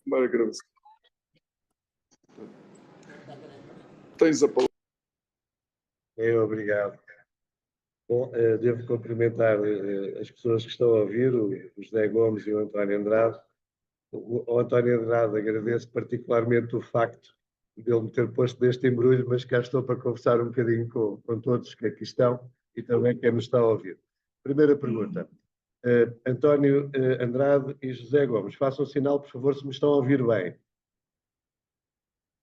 retomar a gravação. Tens a palavra. Obrigado. Bom, devo cumprimentar as pessoas que estão a ouvir, o José Gomes e o António Andrade. O António Andrade agradece particularmente o facto de ele me ter posto deste embrulho, mas cá estou para conversar um bocadinho com todos que aqui estão e também quem nos está a ouvir. Primeira pergunta. António Andrade e José Gomes, façam sinal, por favor, se me estão a ouvir bem.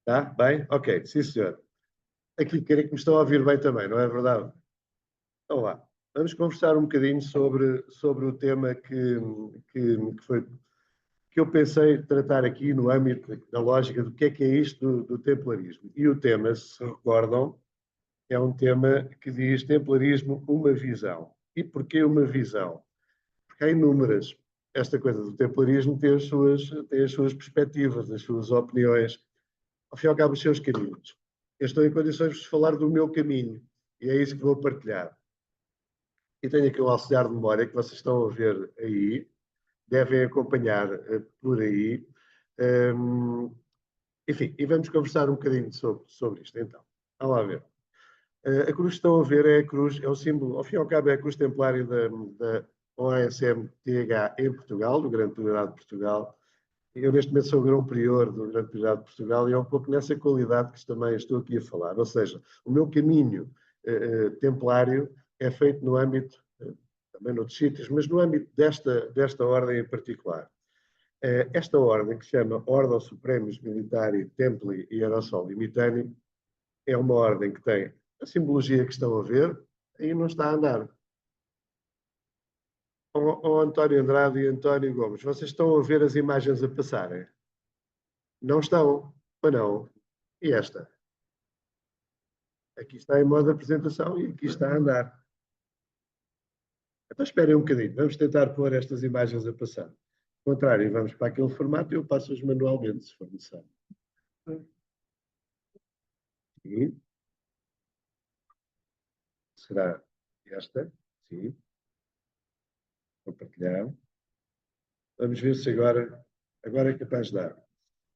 Está? Bem? Ok, sim senhor. Aqui querem que me estão a ouvir bem também, não é verdade? Então lá, vamos conversar um bocadinho sobre o tema que eu pensei tratar aqui no âmbito da lógica do que é isto do templarismo. E o tema, se recordam, é um tema que diz templarismo, uma visão. E porquê uma visão? Porque há inúmeras. Esta coisa do templarismo tem as suas perspectivas, as suas opiniões, ao fim e ao cabo, os seus caminhos. Eu estou em condições de vos falar do meu caminho, e é isso que vou partilhar. E tenho aqui um auxiliar de memória que vocês estão a ver aí, devem acompanhar por aí. Enfim, e vamos conversar um bocadinho sobre isto, então. Vamos lá ver. A cruz que estão a ver é a cruz, é o símbolo, ao fim e ao cabo, é a cruz templária da OASM-TH em Portugal, do Grande Priorato de Portugal. Eu, neste momento, sou o Grão Prior do Grande Priorato de Portugal e é um pouco nessa qualidade que também estou aqui a falar. Ou seja, o meu caminho templário é feito no âmbito, também noutros sítios, mas no âmbito desta ordem em particular. Esta ordem, que se chama Ordo Supremus Militari Templi Hierosoli Mittani, é uma ordem que tem a simbologia que estão a ver e não está a andar. António Andrade e António Gomes, vocês estão a ver as imagens a passarem? Não estão, ou não? E esta? Aqui está em modo de apresentação e aqui está a andar. Então esperem um bocadinho, vamos tentar pôr estas imagens a passar. Ao contrário, vamos para aquele formato e eu passo-os manualmente, se for necessário. Sim. Será esta? Sim. Compartilhar. Vamos ver se agora é capaz de dar.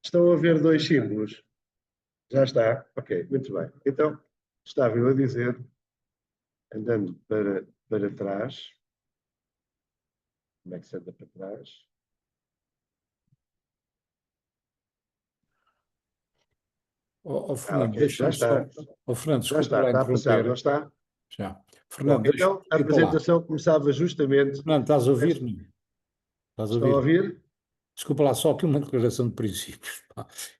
Estão a ver dois símbolos? Já está? Ok, muito bem. Então, estava eu a dizer, andando para trás. Como é que se anda para trás? Fernando, okay, já está. Fernando, já está a passar, não está? Já. Fernando, bom, então, a apresentação começava justamente... Fernando, estás a ouvir? Estão a ouvir? Desculpa lá, só aqui uma declaração de princípios.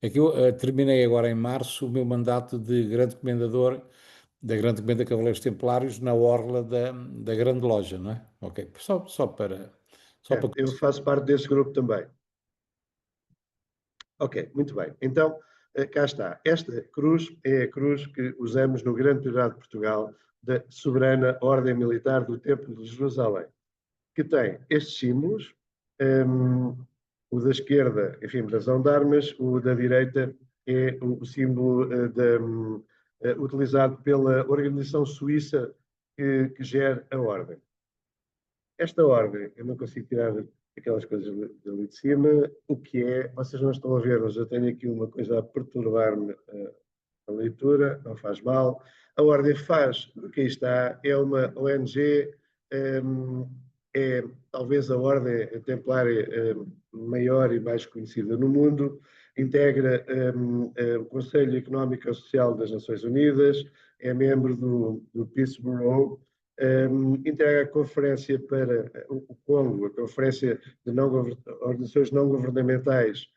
É que eu terminei agora em março o meu mandato de grande comendador da Grande Comenda de Cavaleiros Templários na orla da Grande Loja, não é? Ok, só para... Eu faço parte desse grupo também. Ok, muito bem. Então, cá está. Esta cruz é a cruz que usamos no Grande Priorato de Portugal da Soberana Ordem Militar do Templo de Jerusalém, que tem estes símbolos, o da esquerda, enfim, razão de armas, o da direita é o símbolo utilizado pela organização suíça que gera a ordem. Esta ordem, eu não consigo tirar aquelas coisas dali de cima, o que é, vocês não estão a ver, mas eu tenho aqui uma coisa a perturbar-me a leitura, não faz mal. A ordem faz o que aí está, é uma ONG, é talvez a ordem templária maior e mais conhecida no mundo, integra o Conselho Económico e Social das Nações Unidas, é membro do Peace Bureau, integra a Conferência para o Congo, a Conferência de Organizações Não Governamentais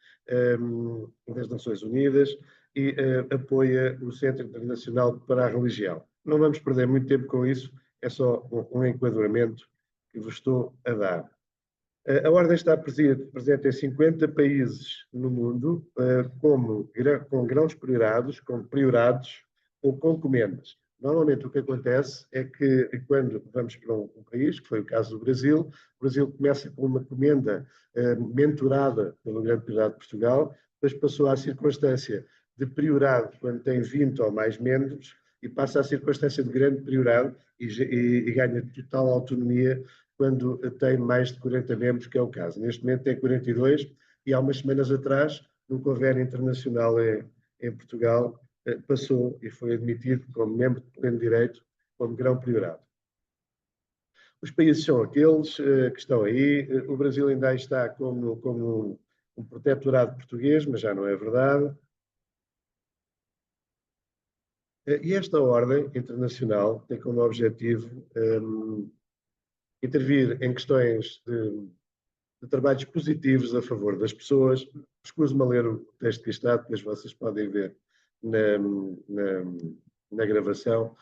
das Nações Unidas e apoia o Centro Internacional para a Religião. Não vamos perder muito tempo com isso, é só um enquadramento que vos estou a dar. A Ordem está presente em 50 países no mundo, com grãos priorados, com priorados ou com comendas. Normalmente o que acontece é que quando vamos para um país, que foi o caso do Brasil, o Brasil começa com uma comenda mentorada pelo Grande Priorado de Portugal, depois passou à circunstância de priorado quando tem 20 ou mais membros e passa à circunstância de grande priorado e ganha total autonomia quando tem mais de 40 membros, que é o caso. Neste momento tem 42 e há umas semanas atrás, no Convênio Internacional em Portugal, passou e foi admitido como membro de pleno direito, como grão priorado. Os países são aqueles que estão aí. O Brasil ainda está como um protetorado português, mas já não é verdade. E esta ordem internacional tem como objetivo intervir em questões de trabalhos positivos a favor das pessoas. Escuso-me a ler o texto que está, depois vocês podem ver na gravação.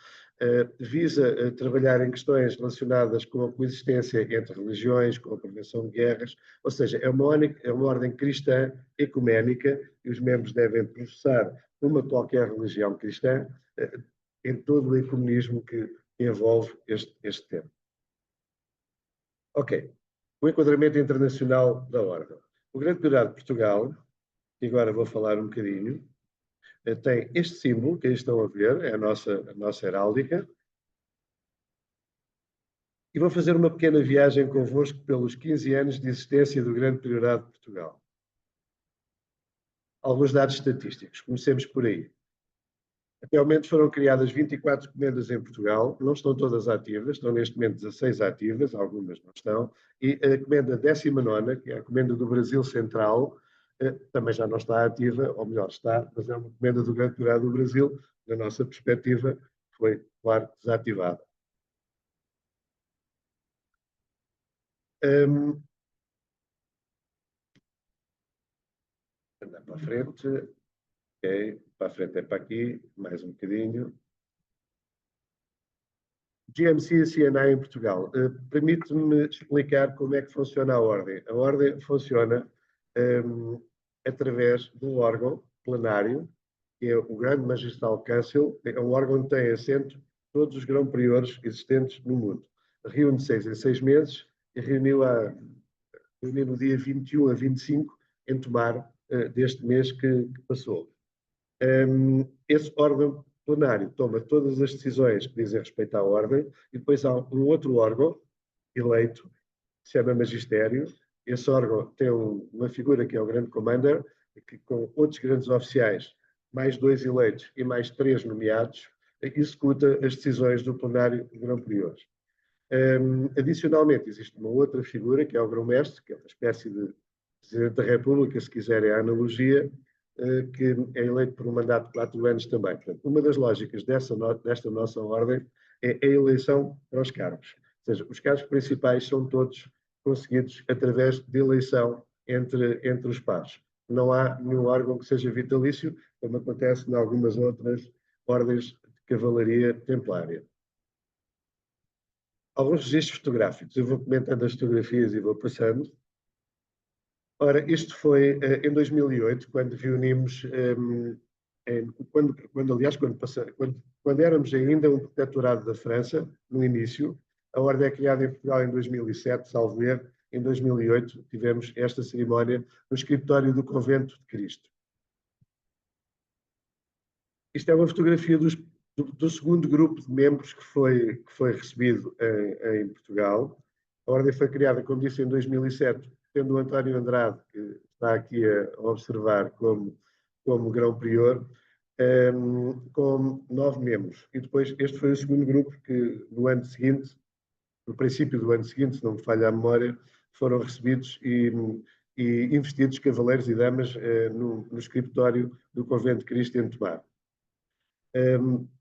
Visa trabalhar em questões relacionadas com a coexistência entre religiões, com a prevenção de guerras, ou seja, é uma ordem cristã ecuménica e os membros devem professar uma qualquer religião cristã em todo o ecumenismo que envolve este tema. Ok. O enquadramento internacional da ordem. O Grande Priorado de Portugal, e agora vou falar um bocadinho, tem este símbolo que aí estão a ver, é a nossa heráldica. E vou fazer uma pequena viagem convosco pelos 15 anos de existência do Grande Priorado de Portugal. Alguns dados estatísticos, comecemos por aí. Até ao momento foram criadas 24 comendas em Portugal, não estão todas ativas, estão neste momento 16 ativas, algumas não estão, e a comenda 19ª, que é a comenda do Brasil Central, também já não está ativa, ou melhor está, mas é uma comenda do Grande Priorado do Brasil, na nossa perspectiva, foi, claro, desativada. Andar para a frente, ok, para a frente é para aqui, mais um bocadinho. GMC e CNA em Portugal. Permite-me explicar como é que funciona a ordem. A ordem funciona através de um órgão plenário, que é o Grand Magistral Council, é um órgão que tem assento todos os grão-priores existentes no mundo. Reúne 6 em 6 meses e reuniu no dia 21 a 25 em Tomar deste mês que passou. Esse órgão plenário toma todas as decisões que dizem respeito à ordem e depois há um outro órgão eleito, que se chama Magistério. Esse órgão tem uma figura que é o Grande Commander, que com outros grandes oficiais, mais 2 eleitos e mais 3 nomeados, executa as decisões do plenário de Grão Priores. Adicionalmente, existe uma outra figura, que é o Grão-Mestre, que é uma espécie de Presidente da República, se quiserem a analogia, que é eleito por um mandato de 4 anos também. Portanto, uma das lógicas desta nossa ordem é a eleição para os cargos. Ou seja, os cargos principais são todos conseguidos através de eleição entre os pares. Não há nenhum órgão que seja vitalício, como acontece em algumas outras ordens de cavalaria templária. Alguns registros fotográficos. Eu vou comentando as fotografias e vou passando. Ora, isto foi em 2008, quando reunimos, quando éramos ainda um protetorado da França, no início. A ordem é criada em Portugal em 2007, salvo erro. Em 2008 tivemos esta cerimónia no escritório do Convento de Cristo. Isto é uma fotografia do segundo grupo de membros que foi recebido em Portugal. A ordem foi criada, como disse, em 2007, tendo o António Andrade, que está aqui a observar como grão prior, com 9 membros. E depois este foi o segundo grupo que no ano seguinte, no princípio do ano seguinte, se não me falha a memória, foram recebidos e investidos cavaleiros e damas no escritório do Convento de Cristo em Tomar.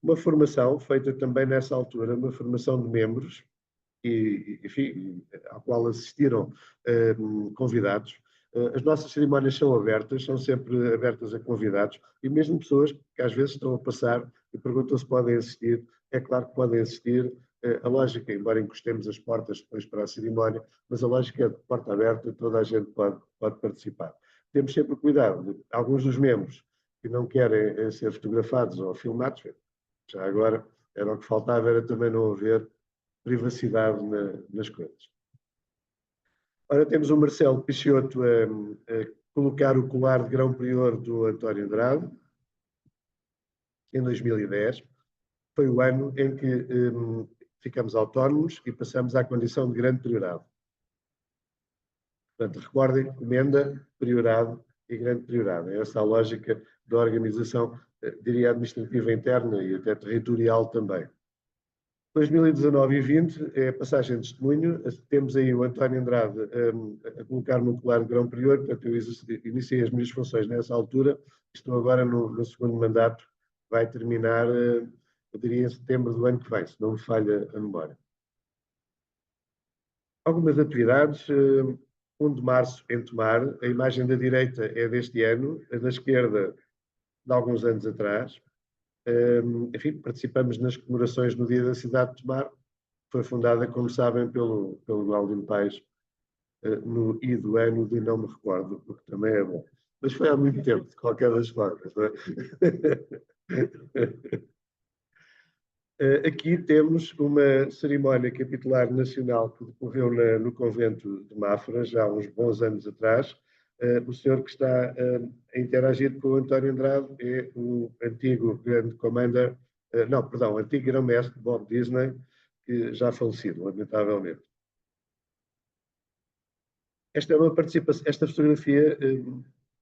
Uma formação feita também nessa altura, uma formação de membros, enfim, à qual assistiram convidados. As nossas cerimónias são abertas, são sempre abertas a convidados, e mesmo pessoas que às vezes estão a passar e perguntam se podem assistir. É claro que podem assistir. A lógica, embora encostemos as portas depois para a cerimónia, mas a lógica é de porta aberta, toda a gente pode participar. Temos sempre cuidado. Alguns dos membros que não querem ser fotografados ou filmados, já agora era o que faltava, era também não haver privacidade nas coisas. Ora, temos o Marcelo Peixoto a colocar o colar de grão prior do António Andrade, em 2010. Foi o ano em que ficamos autónomos e passamos à condição de grande priorado. Portanto, recordem, comenda, priorado e grande priorado. É essa a lógica da organização, diria, administrativa interna e até territorial também. 2019 e 20 é a passagem de testemunho. Temos aí o António Andrade a colocar no colar de grão prior, portanto, eu iniciei as minhas funções nessa altura, estou agora no segundo mandato, vai terminar, eu diria, em setembro do ano que vem, se não me falha a memória. Algumas atividades, 1 de março em Tomar, a imagem da direita é deste ano, a da esquerda de alguns anos atrás. Enfim, participamos nas comemorações no Dia da Cidade de Tomar, foi fundada, como sabem, pelo Galdino Paes, no I do ano de não me recordo, o que também é bom. Mas foi há muito tempo, de qualquer das formas. Não é? Aqui temos uma cerimónia capitular nacional que decorreu no convento de Mafra, já há uns bons anos atrás. O senhor que está a interagir com o António Andrade é o antigo grande commander, não, perdão, antigo grão-mestre Bob Disney, que já falecido, lamentavelmente. Esta fotografia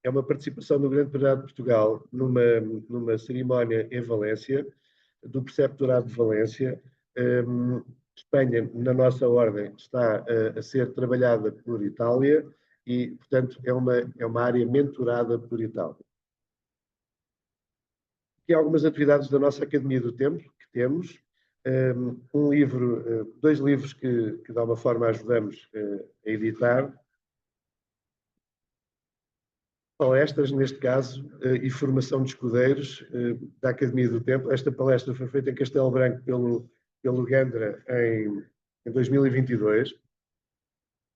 é uma participação do Grande Priorado de Portugal numa cerimónia em Valência, do Preceptorado de Valência. Espanha, na nossa ordem, está a ser trabalhada por Itália e, portanto, é uma área mentorada por Itália. Aqui há algumas atividades da nossa Academia do Tempo que temos. Dois livros que de alguma forma ajudamos a editar. Palestras, neste caso, e formação de escudeiros da Academia do Tempo. Esta palestra foi feita em Castelo Branco pelo Gandra em 2022,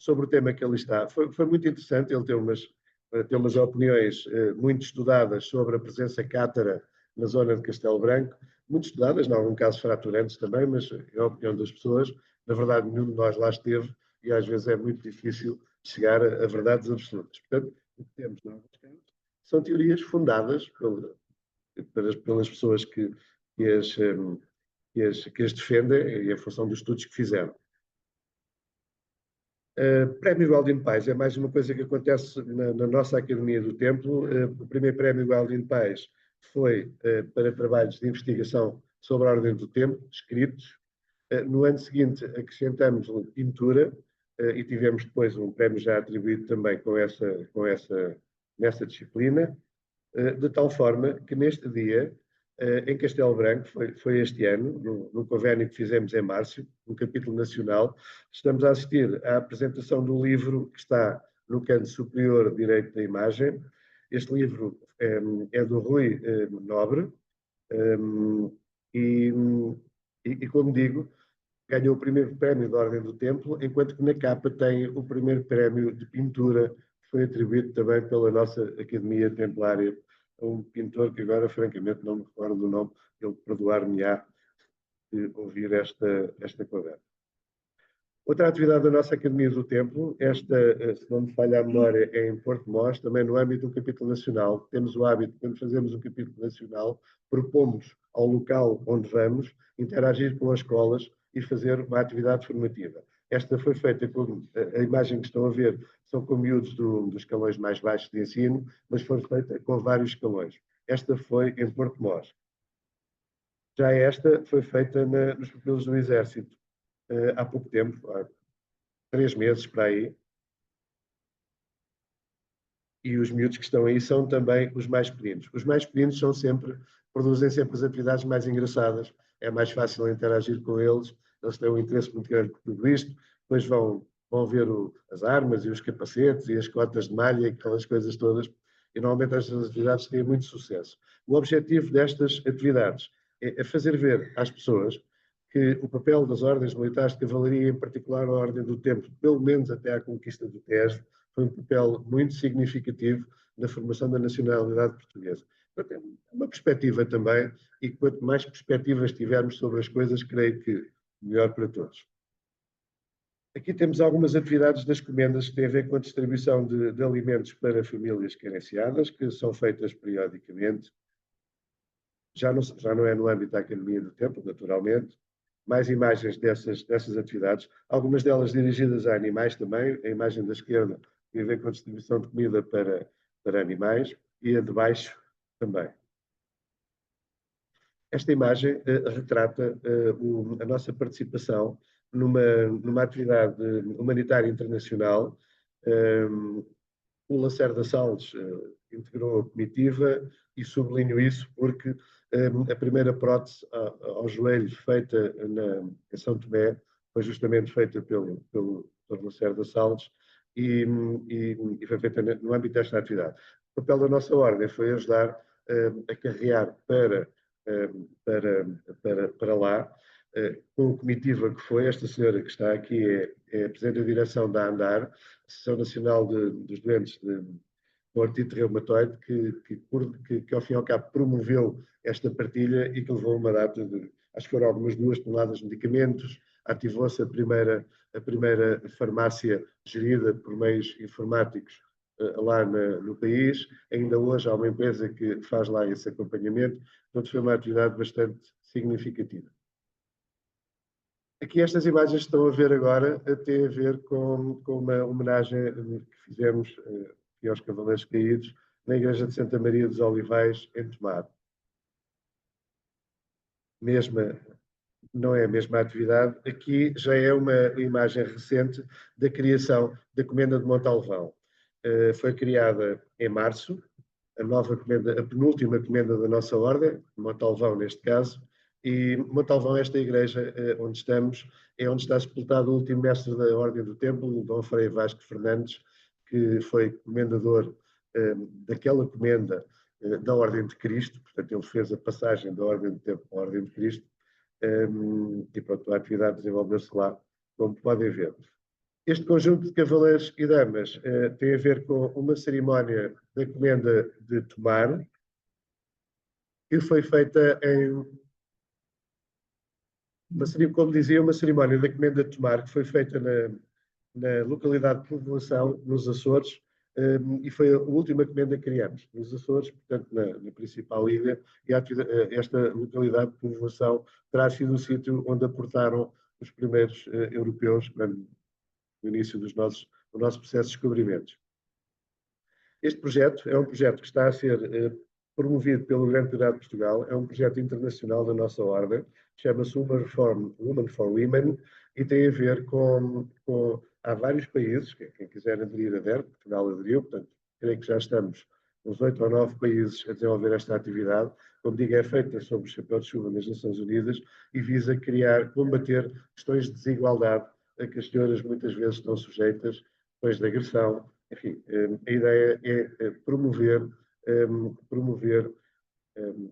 sobre o tema que ali está. Foi muito interessante, ele tem umas opiniões muito estudadas sobre a presença cátara na zona de Castelo Branco, muito estudadas, em algum caso fraturantes também, mas é a opinião das pessoas. Na verdade, nenhum de nós lá esteve e às vezes é muito difícil chegar a verdades absolutas. Portanto, o que temos em alguns casos são teorias fundadas pelas pessoas que as defendem e em função dos estudos que fizeram. Prémio Galdino Paes é mais uma coisa que acontece na nossa Academia do Templo. O primeiro Prémio Galdino Paes foi para trabalhos de investigação sobre a Ordem do Tempo, escritos. No ano seguinte acrescentamos pintura e tivemos depois um prémio já atribuído também nessa disciplina, de tal forma que neste dia, em Castelo Branco, foi este ano, no convênio que fizemos em março, no capítulo nacional, estamos a assistir à apresentação do livro que está no canto superior direito da imagem. Este livro é do Rui Nobre e, como digo, ganhou o primeiro prémio da Ordem do Templo, enquanto que na capa tem o primeiro prémio de pintura, que foi atribuído também pela nossa Academia Templária a um pintor que agora, francamente, não me recordo do nome, ele perdoar-me-á de ouvir esta conversa. Outra atividade da nossa Academia do Templo, esta, se não me falha a memória, é em Porto Mós, também no âmbito do capítulo nacional. Temos o hábito, quando fazemos um capítulo nacional, propomos ao local onde vamos interagir com as escolas e fazer uma atividade formativa. Esta foi feita com a imagem que estão a ver, são com miúdos dos escalões mais baixos de ensino, mas foi feita com vários escalões. Esta foi em Porto Mós. Já esta foi feita nos pupilos do Exército, há pouco tempo, há 3 meses para aí. E os miúdos que estão aí são também os mais pequenos. Os mais pequenos produzem sempre as atividades mais engraçadas, é mais fácil interagir com eles, eles têm um interesse muito grande por tudo isto, depois vão ver as armas e os capacetes e as cotas de malha e aquelas coisas todas, e normalmente estas atividades têm muito sucesso. O objetivo destas atividades é fazer ver às pessoas que o papel das ordens militares de cavalaria, em particular a Ordem do Tempo, pelo menos até à conquista do Tejo, foi um papel muito significativo na formação da nacionalidade portuguesa. Portanto, é uma perspectiva também, e quanto mais perspectivas tivermos sobre as coisas, creio que melhor para todos. Aqui temos algumas atividades das comendas que têm a ver com a distribuição de alimentos para famílias carenciadas, que são feitas periodicamente. Já não é no âmbito da Academia do Tempo, naturalmente. Mais imagens dessas atividades, algumas delas dirigidas a animais também. A imagem da esquerda tem a ver com a distribuição de comida para animais, e a de baixo também. Esta imagem retrata a nossa participação numa atividade humanitária internacional. O Lacerda Salles integrou a comitiva, e sublinho isso porque a primeira prótese ao joelho feita em São Tomé foi justamente feita pelo Dr. Lacerda Salles e foi feita no âmbito desta atividade. O papel da nossa ordem foi ajudar a carregar para lá, com a comitiva que foi. Esta senhora que está aqui é a Presidente da Direção da ANDAR, Associação Nacional dos Doentes com artrite reumatoide, que ao fim e ao cabo promoveu esta partilha e que levou uma data de, acho que foram algumas 2 toneladas de medicamentos. Ativou-se a primeira farmácia gerida por meios informáticos lá no país. Ainda hoje há uma empresa que faz lá esse acompanhamento. Portanto, foi uma atividade bastante significativa. Aqui estas imagens que estão a ver agora têm a ver com uma homenagem que fizemos aos Cavaleiros Caídos na Igreja de Santa Maria dos Olivais, em Tomar. Não é a mesma atividade. Aqui já é uma imagem recente da criação da Comenda de Montalvão. Foi criada em março, a penúltima comenda da nossa ordem, Montalvão neste caso, e Montalvão, esta igreja onde estamos, é onde está sepultado o último mestre da Ordem do Templo, o Dom Frei Vasco Fernandes, que foi comendador daquela comenda da Ordem de Cristo. Portanto, ele fez a passagem da Ordem do Templo à Ordem de Cristo, e pronto, a atividade desenvolveu-se lá, como podem ver. Este conjunto de cavaleiros e damas tem a ver com uma cerimónia da Comenda de Tomar, que foi feita como dizia, uma cerimónia da Comenda de Tomar, que foi feita na localidade de Povoação, nos Açores, e foi a última comenda que criamos nos Açores, portanto, na principal ilha, e esta localidade de Povoação terá sido o sítio onde aportaram os primeiros europeus no início do nosso processo de descobrimentos. Este projeto é um projeto que está a ser promovido pelo Grande Prioridade de Portugal, é um projeto internacional da nossa ordem, chama-se Women for Women, e tem a ver há vários países, quem quiser aderir adere, Portugal aderiu, portanto, creio que já estamos uns 8 ou 9 países a desenvolver esta atividade. Como digo, é feita sob o chapéu de chuva das Nações Unidas e visa combater questões de desigualdade a que as senhoras muitas vezes estão sujeitas, questões de agressão. Enfim, a ideia é promover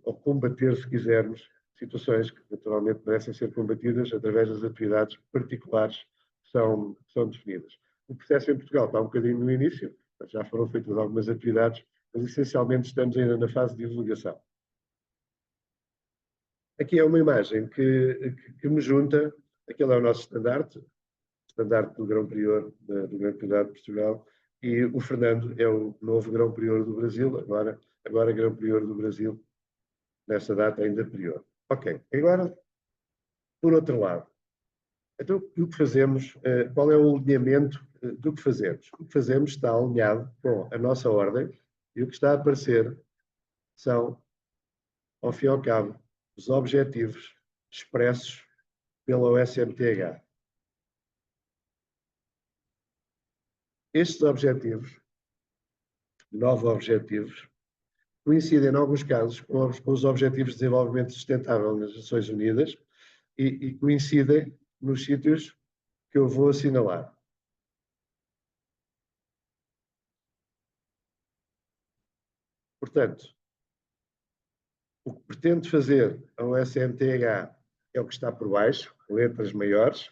ou combater, se quisermos, situações que naturalmente merecem ser combatidas através das atividades particulares que são definidas. O processo em Portugal está um bocadinho no início, já foram feitas algumas atividades, mas essencialmente estamos ainda na fase de divulgação. Aqui é uma imagem que me junta, aquele é o nosso estandarte do Grão Prior do Grande Prioridade de Portugal, e o Fernando é o novo Grão Prior do Brasil, agora Grão Prior do Brasil, nessa data ainda prior. Ok, agora, por outro lado, então o que fazemos, qual é o alinhamento do que fazemos? O que fazemos está alinhado com a nossa ordem, e o que está a aparecer são, ao fim e ao cabo, os objetivos expressos pela OSMTH. Estes objetivos, 9 objetivos, coincidem, em alguns casos, com os Objetivos de Desenvolvimento Sustentável das Nações Unidas e coincidem nos sítios que eu vou assinalar. Portanto, o que pretende fazer a OSMTH é o que está por baixo, letras maiores,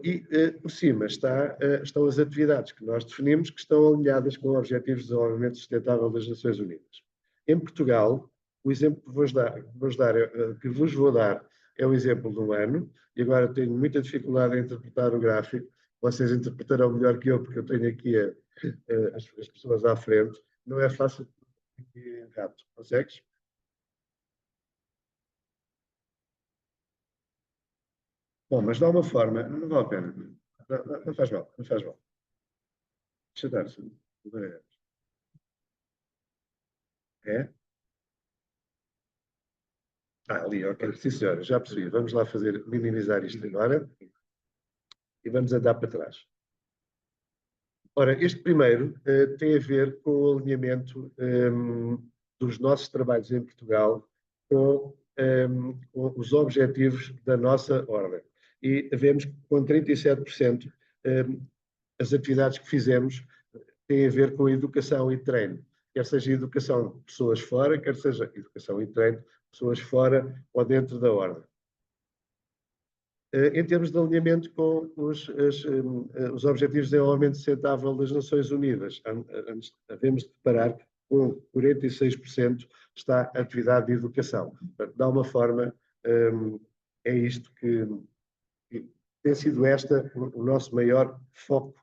e por cima estão as atividades que nós definimos, que estão alinhadas com os Objetivos de Desenvolvimento Sustentável das Nações Unidas. Em Portugal, o exemplo que vos vou dar é o exemplo do ano, e agora tenho muita dificuldade em interpretar o gráfico. Vocês interpretarão melhor que eu, porque eu tenho aqui as pessoas à frente. Não é fácil. Rato, consegues? Bom, mas de alguma forma, não vale a pena. Não faz mal, não faz mal. Deixa eu dar-se. É? Ali, ok. Sim, senhora, já percebi. Vamos lá minimizar isto agora e vamos andar para trás. Ora, este primeiro tem a ver com o alinhamento dos nossos trabalhos em Portugal com os objetivos da nossa ordem. E vemos que com 37% as atividades que fizemos têm a ver com educação e treino. Quer seja educação de pessoas fora, quer seja educação e treino de pessoas fora ou dentro da ordem. Em termos de alinhamento com os Objetivos de Desenvolvimento Sustentável das Nações Unidas, devemos deparar que com 46% está a atividade de educação. Portanto, de alguma forma, é isto que tem sido o nosso maior foco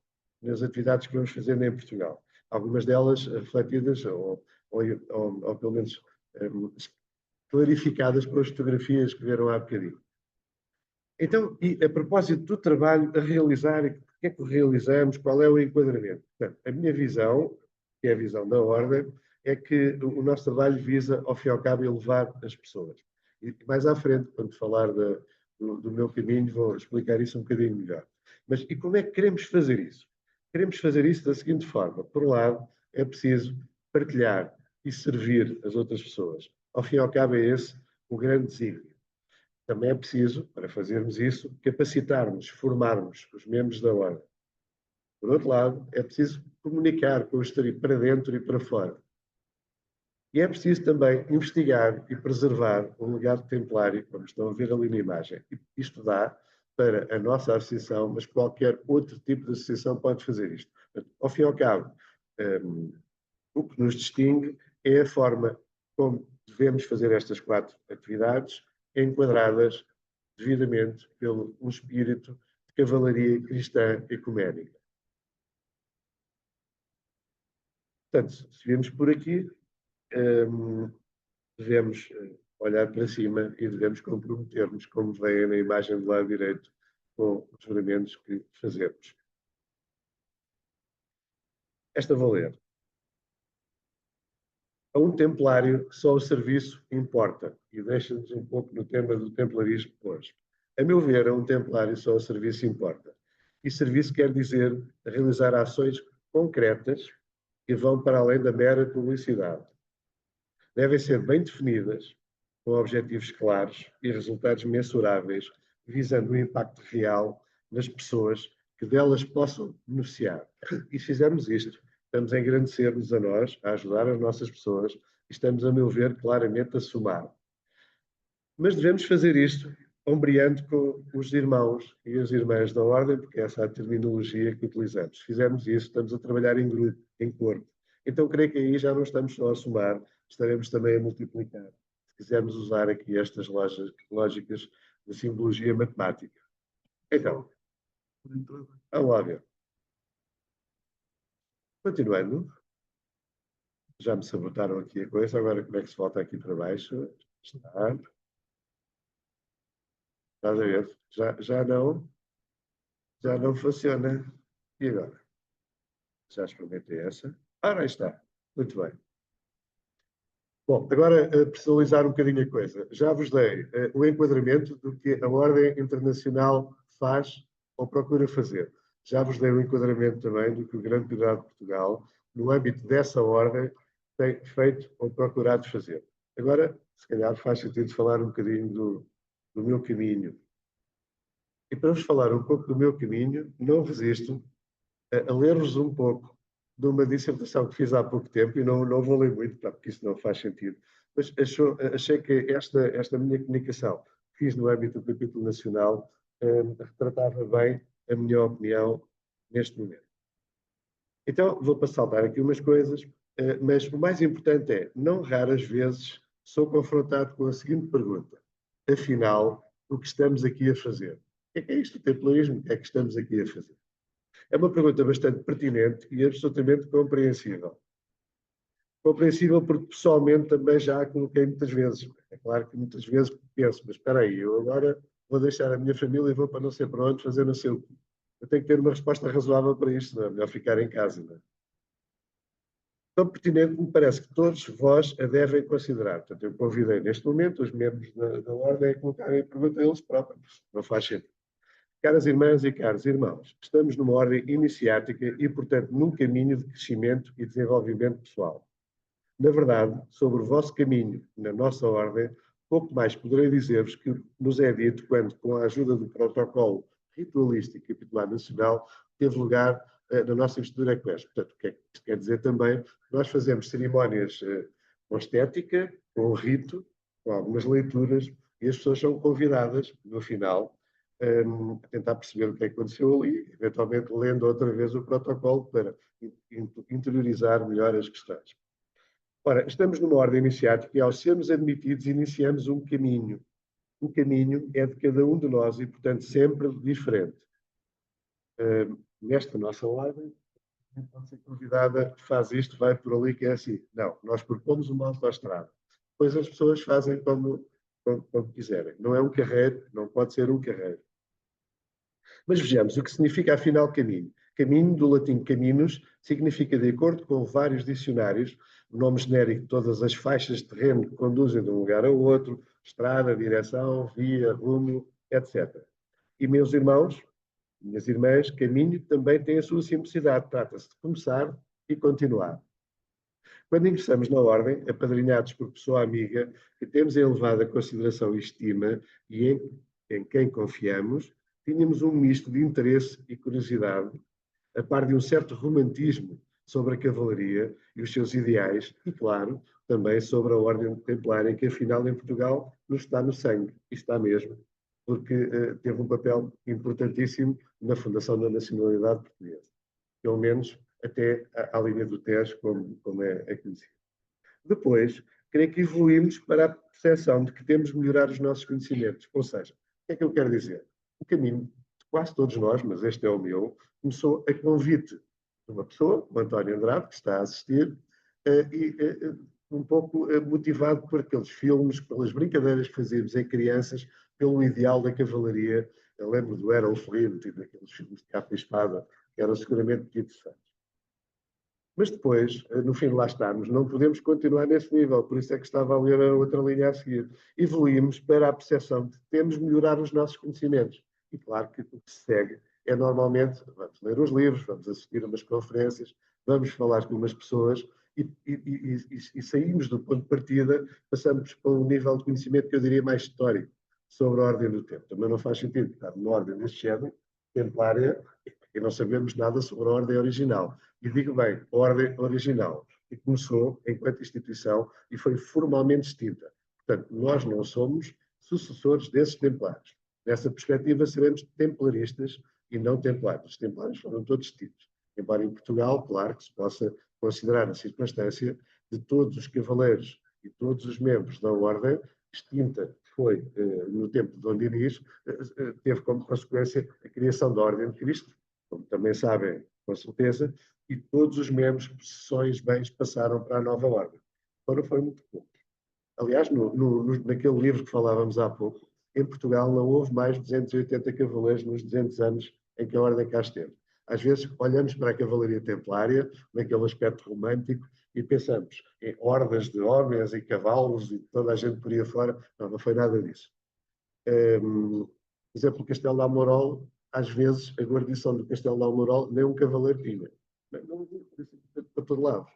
nas atividades que vamos fazendo em Portugal. Algumas delas refletidas ou pelo menos clarificadas com as fotografias que viram há bocadinho. Então, e a propósito do trabalho a realizar, o que é que realizamos, qual é o enquadramento? Portanto, a minha visão, que é a visão da Ordem, é que o nosso trabalho visa, ao fim e ao cabo, elevar as pessoas. E mais à frente, quando falar do meu caminho, vou explicar isso um bocadinho melhor. Mas e como é que queremos fazer isso? Queremos fazer isso da seguinte forma. Por um lado, é preciso partilhar e servir as outras pessoas. Ao fim e ao cabo, é esse o grande desígnio. Também é preciso, para fazermos isso, capacitarmos, formarmos os membros da Ordem. Por outro lado, é preciso comunicar com o exterior, para dentro e para fora. E é preciso também investigar e preservar o legado templário, como estão a ver ali na imagem. Isto dá para a nossa associação, mas qualquer outro tipo de associação pode fazer isto. Ao fim e ao cabo, o que nos distingue é a forma como devemos fazer estas 4 atividades, enquadradas devidamente pelo um espírito de cavalaria cristã ecuménica. Portanto, se vemos por aqui, devemos olhar para cima e devemos comprometer-nos, como vem na imagem do lado direito, com os juramentos que fazemos. Esta vou ler. A um templário só o serviço importa, e deixa-nos um pouco no tema do templarismo hoje. A meu ver, a um templário só o serviço importa. E serviço quer dizer realizar ações concretas que vão para além da mera publicidade. Devem ser bem definidas, com objetivos claros e resultados mensuráveis, visando o impacto real nas pessoas que delas possam beneficiar. E se fizermos isto, estamos a engrandecer-nos a nós, a ajudar as nossas pessoas, e estamos, a meu ver, claramente a somar. Mas devemos fazer isto ombreando com os irmãos e as irmãs da Ordem, porque essa é a terminologia que utilizamos. Se fizermos isso, estamos a trabalhar em grupo, em corpo. Então, creio que aí já não estamos só a somar, estaremos também a multiplicar, se quisermos usar aqui estas lógicas de simbologia matemática. Então, vamos lá ver. Continuando, já me sabotaram aqui a coisa, agora como é que se volta aqui para baixo? Está. Estás a ver? Já não funciona. E agora? Já experimentei essa. Aí está. Muito bem. Bom, agora personalizar um bocadinho a coisa. Já vos dei o enquadramento do que a Ordem Internacional faz ou procura fazer. Já vos dei o enquadramento também do que o Grande Prioridade de Portugal, no âmbito dessa ordem, tem feito ou procurado fazer. Agora, se calhar faz sentido falar um bocadinho do meu caminho. E para vos falar um pouco do meu caminho, não resisto a ler-vos um pouco de uma dissertação que fiz há pouco tempo, e não vou ler muito, porque isso não faz sentido, mas achei que esta minha comunicação que fiz no âmbito do capítulo nacional retratava bem a minha opinião neste momento. Então, vou saltar aqui umas coisas, mas o mais importante é, não raras vezes, sou confrontado com a seguinte pergunta. Afinal, o que estamos aqui a fazer? O que é isto do templarismo? O que é que estamos aqui a fazer? É uma pergunta bastante pertinente e absolutamente compreensível. Compreensível porque pessoalmente também já a coloquei muitas vezes. É claro que muitas vezes penso, mas espera aí, eu agora vou deixar a minha família e vou para não sei para onde fazer não sei o quê. Eu tenho que ter uma resposta razoável para isto, não é melhor ficar em casa. Não é? Tão pertinente me parece que todos vós a devem considerar. Portanto, eu convidei neste momento os membros da Ordem a colocarem a pergunta a eles próprios. Não faz sentido. Caras irmãs e caros irmãos, estamos numa ordem iniciática e, portanto, num caminho de crescimento e desenvolvimento pessoal. Na verdade, sobre o vosso caminho na nossa ordem, pouco mais poderei dizer-vos que nos é dito quando, com a ajuda do protocolo ritualístico capitular nacional, teve lugar na nossa investidura equestre. Portanto, o que é que isto quer dizer também? Nós fazemos cerimónias com estética, com rito, com algumas leituras, e as pessoas são convidadas, no final, a tentar perceber o que é que aconteceu ali, eventualmente lendo outra vez o protocolo para interiorizar melhor as questões. Ora, estamos numa ordem iniciática e, ao sermos admitidos, iniciamos um caminho. O caminho é de cada um de nós e, portanto, sempre diferente. Nesta nossa ordem, pode ser convidada, faz isto, vai por ali, que é assim. Não, nós propomos uma autoestrada. Depois as pessoas fazem como quiserem. Não é um carreiro, não pode ser um carreiro. Mas vejamos o que significa, afinal, caminho. Caminho, do latim caminus, significa, de acordo com vários dicionários, o nome genérico de todas as faixas de terreno que conduzem de um lugar ao outro, estrada, direção, via, rumo, etc. E, meus irmãos, minhas irmãs, caminho também tem a sua simplicidade. Trata-se de começar e continuar. Quando ingressamos na ordem, apadrinhados por pessoa amiga, que temos em elevada consideração e estima e em quem confiamos, tínhamos um misto de interesse e curiosidade, a par de um certo romantismo sobre a cavalaria e os seus ideais, e, claro, também sobre a ordem templária, que, afinal, em Portugal, nos está no sangue, e está mesmo, porque teve um papel importantíssimo na fundação da nacionalidade portuguesa. Pelo menos até à linha do Tejo, como é conhecido. Depois, creio que evoluímos para a percepção de que temos de melhorar os nossos conhecimentos. Ou seja, o que é que eu quero dizer? O caminho de quase todos nós, mas este é o meu, começou a convite de uma pessoa, o António Andrade, que está a assistir, um pouco motivado por aqueles filmes, pelas brincadeiras que fazíamos em crianças, pelo ideal da cavalaria. Eu lembro do Errol Flynn, daqueles filmes de capa e espada, que eram seguramente muito interessantes. Mas depois, no fim de lá estarmos, não podemos continuar nesse nível, por isso é que estava a ler a outra linha a seguir. Evoluímos para a percepção de que temos de melhorar os nossos conhecimentos. E claro que o que se segue é normalmente, vamos ler os livros, vamos assistir a umas conferências, vamos falar com umas pessoas e saímos do ponto de partida, passamos para um nível de conhecimento que eu diria mais histórico sobre a ordem do tempo. Também não faz sentido estar numa ordem deste género, templária, e não sabemos nada sobre a ordem original. E digo bem, a ordem original, que começou enquanto instituição e foi formalmente extinta. Portanto, nós não somos sucessores desses templários. Nessa perspectiva, seremos templaristas e não templários. Os templários foram todos extintos. Embora em Portugal, claro que se possa considerar a circunstância de todos os cavaleiros e todos os membros da ordem extinta, que foi no tempo de Dom Dinis, teve como consequência a criação da Ordem de Cristo, como também sabem, com certeza, e todos os membros, possessões, bens, passaram para a nova ordem. Foram muito poucos. Aliás, naquele livro que falávamos há pouco, em Portugal não houve mais de 280 cavaleiros nos 200 anos em que a ordem cá esteve. Às vezes olhamos para a cavalaria templária, naquele aspecto romântico, e pensamos em hordas de homens e cavalos e toda a gente por aí fora. Não, não foi nada disso. Por exemplo, o Castelo de Almorol, às vezes, a guarnição do Castelo de Almorol nem um cavaleiro tinha. Não, para todo lado.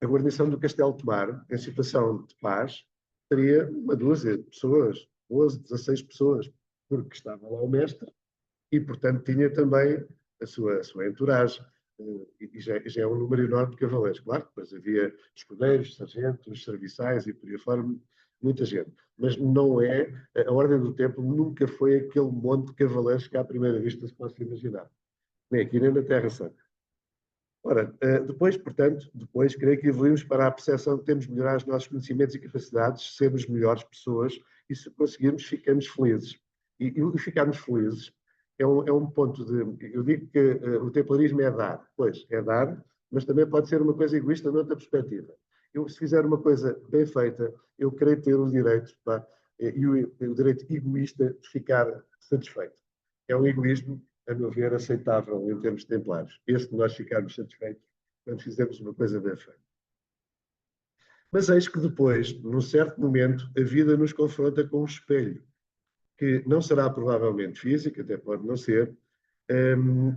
A guarnição do Castelo de Tomar, em situação de paz, teria uma dúzia de pessoas, 12, 16 pessoas, porque estava lá o mestre e, portanto, tinha também a sua entourage. E já é um número enorme de cavaleiros. Claro, depois havia escudeiros, sargentos, serviçais e por aí fora, muita gente. Mas não é, a Ordem do Templo nunca foi aquele monte de cavaleiros que à primeira vista se possa imaginar. Nem aqui, nem na Terra Santa. Ora, depois, portanto, creio que evoluímos para a percepção de que temos de melhorar os nossos conhecimentos e capacidades, sermos melhores pessoas, e se conseguirmos, ficamos felizes. E ficarmos felizes é um ponto de... Eu digo que o templarismo é dar. Pois, é dar, mas também pode ser uma coisa egoísta noutra perspectiva. Se fizer uma coisa bem feita, eu creio ter o direito, e o direito egoísta de ficar satisfeito. é um egoísmo, a meu ver, aceitável em termos templários. Esse de nós ficarmos satisfeitos quando fizemos uma coisa bem feita. Mas eis que depois, num certo momento, a vida nos confronta com um espelho, que não será provavelmente físico, até pode não ser,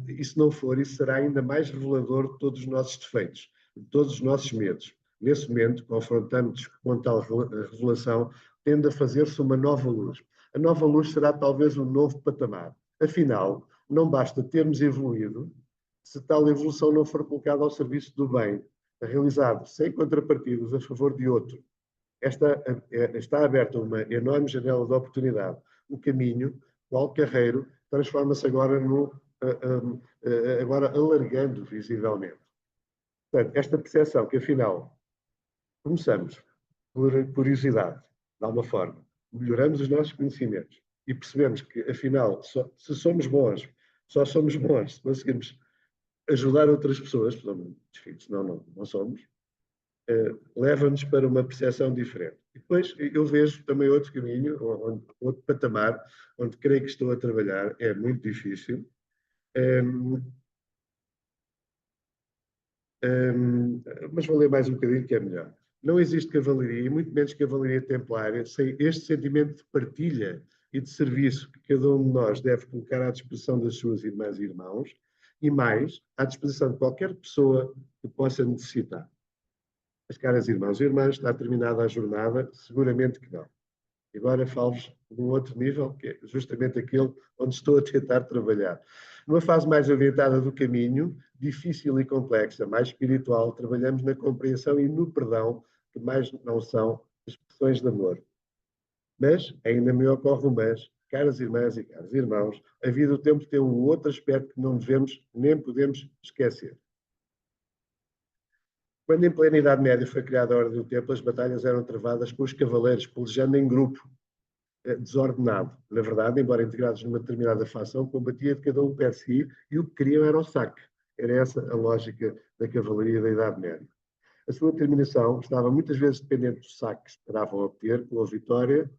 e se não for, isso será ainda mais revelador de todos os nossos defeitos, de todos os nossos medos. Nesse momento, confrontando-nos com tal revelação, tende a fazer-se uma nova luz. A nova luz será talvez um novo patamar. Afinal, não basta termos evoluído se tal evolução não for colocada ao serviço do bem, realizado sem contrapartidas a favor de outro. Está aberta uma enorme janela de oportunidade. O caminho, qual carreiro, transforma-se agora agora alargando visivelmente. Portanto, esta percepção que, afinal, começamos por curiosidade, de alguma forma, melhoramos os nossos conhecimentos e percebemos que, afinal, se somos bons, só somos bons se conseguimos ajudar outras pessoas, senão não somos, leva-nos para uma percepção diferente. E depois eu vejo também outro caminho, outro patamar, onde creio que estou a trabalhar, é muito difícil, mas vou ler mais um bocadinho que é melhor. Não existe cavalaria, e muito menos cavalaria templária, sem este sentimento de partilha e de serviço que cada um de nós deve colocar à disposição das suas irmãs e irmãos, e mais, à disposição de qualquer pessoa que possa necessitar. As caras irmãos e irmãs, está terminada a jornada? Seguramente que não. Agora falo-vos de um outro nível, que é justamente aquele onde estou a tentar trabalhar. Numa fase mais adiantada do caminho, difícil e complexa, mais espiritual, trabalhamos na compreensão e no perdão, que mais não são expressões de amor. Mas, ainda me ocorre um mas, caras irmãs e caros irmãos, a vida do tempo tem um outro aspecto que não devemos nem podemos esquecer. Quando em plena Idade Média foi criada a Ordem do Templo, as batalhas eram travadas com os cavaleiros, pelejando em grupo, desordenado. Na verdade, embora integrados numa determinada facção, combatia de cada um per si e o que queriam era o saque. Era essa a lógica da cavalaria da Idade Média. A sua terminação estava muitas vezes dependente dos saques que esperavam obter pela vitória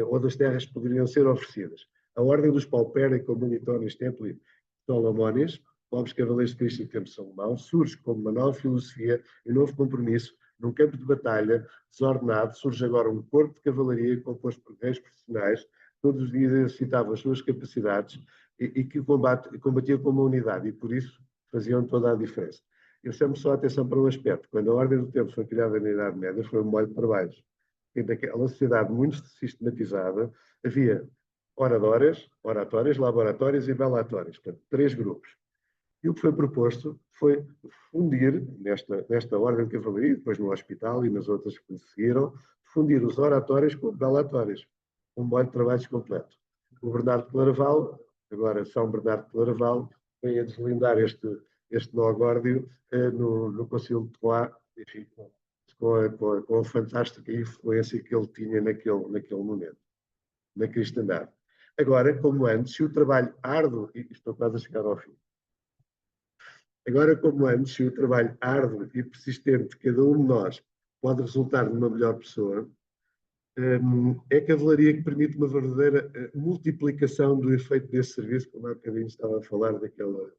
ou das terras que poderiam ser oferecidas. A Ordem dos Pauperi Comunitoris Templi Solomonis, Povos Cavaleiros de Cristo em Tempo de Salomão, surge como uma nova filosofia e um novo compromisso. Num campo de batalha desordenado, surge agora um corpo de cavalaria composto por guerreiros profissionais, todos os dias exercitavam as suas capacidades e que combatiam como uma unidade, e por isso faziam toda a diferença. Eu chamo só a atenção para um aspecto. Quando a Ordem do Tempo foi criada na Idade Média, foi um molho de trabalhos. Naquela sociedade muito sistematizada, havia oratórias, laboratórios e belatórios, portanto, 3 grupos. E o que foi proposto foi fundir, nesta ordem de cavalaria, depois no hospital e nas outras que seguiram, fundir os oratórios com os belatórios, um molho de trabalhos completo. O Bernardo de Claraval, agora São Bernardo de Claraval, veio a deslindar este nó górdio no Concílio de Troyes, enfim, com a fantástica influência que ele tinha naquele momento, na cristandade. Agora, como antes, se o trabalho árduo, e estou quase a chegar ao fim, agora, como antes, se o trabalho árduo e persistente de cada um de nós pode resultar numa melhor pessoa, é a cavalaria que permite uma verdadeira multiplicação do efeito desse serviço, como há bocadinho estava a falar daquela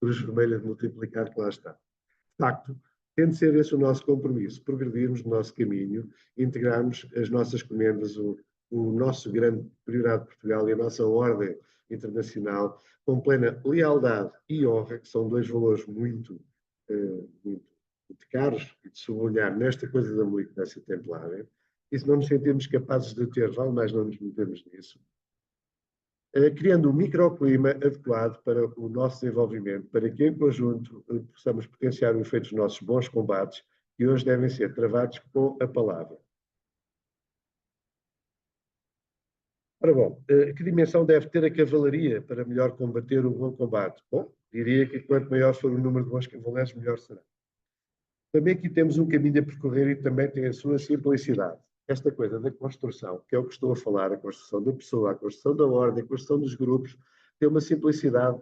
cruz vermelha de multiplicar que lá está. De facto, tem de ser esse o nosso compromisso, progredirmos no nosso caminho, integrarmos as nossas comendas, o nosso grande prioridade de Portugal e a nossa ordem internacional, com plena lealdade e honra, que são 2 valores muito caros e de sublinhar nesta coisa da militância templária. E se não nos sentimos capazes de ter, vale mais não nos metemos nisso. Criando um microclima adequado para o nosso desenvolvimento, para que em conjunto possamos potenciar o efeito dos nossos bons combates, que hoje devem ser travados com a palavra. Ora bom, que dimensão deve ter a cavalaria para melhor combater o bom combate? Bom, diria que quanto maior for o número de bons cavaleiros, melhor será. Também aqui temos um caminho a percorrer e também tem a sua simplicidade. Esta coisa da construção, que é o que estou a falar, a construção da pessoa, a construção da ordem, a construção dos grupos, tem uma simplicidade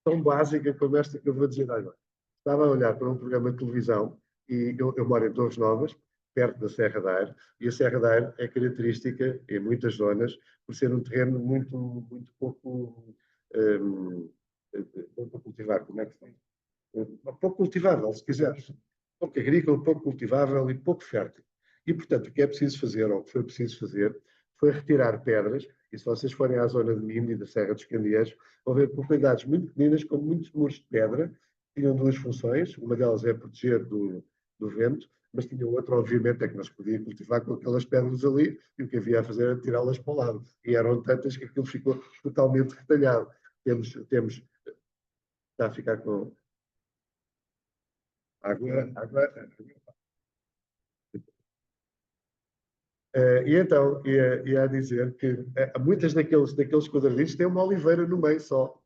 tão básica como esta que eu vou dizer agora. Estava a olhar para um programa de televisão, e eu moro em Torres Novas, perto da Serra da Aire, e a Serra da Aire é característica, em muitas zonas, por ser um terreno muito pouco, pouco cultivado, como é que se diz? Pouco cultivável, se quiseres. Pouco agrícola, pouco cultivável e pouco fértil. E, portanto, o que é preciso fazer, ou o que foi preciso fazer, foi retirar pedras, e se vocês forem à zona de Minho e da Serra dos Candeeiros, vão ver propriedades muito pequeninas, com muitos muros de pedra, que tinham duas funções, uma delas é proteger do vento, mas tinha outra, obviamente, é que não se podia cultivar com aquelas pedras ali, e o que havia a fazer era tirá-las para o lado. E eram tantas que aquilo ficou totalmente retalhado. Está a ficar com água. E então, ia a dizer que muitas daqueles quadraditos têm uma oliveira no meio só,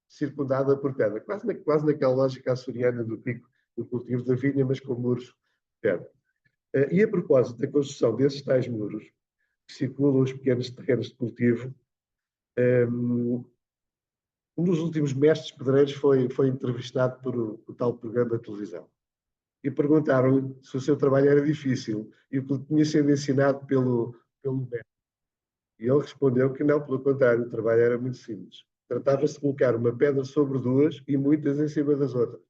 circundada por pedra, quase naquela lógica açoriana do pico do cultivo da vinha, mas com muros de pedra. E a propósito da construção desses tais muros, que circulam os pequenos terrenos de cultivo, um dos últimos mestres pedreiros foi entrevistado por o tal programa de televisão. E perguntaram-lhe se o seu trabalho era difícil e o que lhe tinha sido ensinado pelo mestre. E ele respondeu que não, pelo contrário, o trabalho era muito simples. Tratava-se de colocar uma pedra sobre duas e muitas em cima das outras.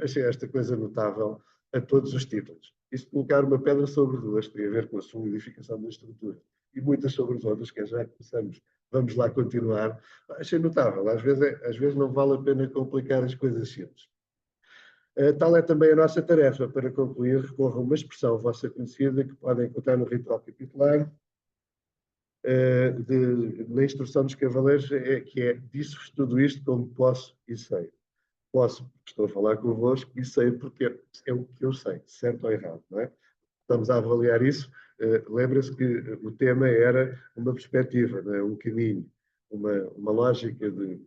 Achei esta coisa notável a todos os títulos. Isto de colocar uma pedra sobre duas tem a ver com a solidificação da estrutura. E muitas sobre as outras, que já começamos, vamos lá continuar. Achei notável. Às vezes não vale a pena complicar as coisas simples. Tal é também a nossa tarefa. Para concluir, recorra a uma expressão vossa conhecida que podem encontrar no ritual capitular, na instrução dos cavaleiros, que é: disse-vos tudo isto como posso e sei. Posso, porque estou a falar convosco, e sei porque é o que eu sei, certo ou errado, não é? Estamos a avaliar isso. Lembra-se que o tema era uma perspectiva, não é? Um caminho, uma lógica de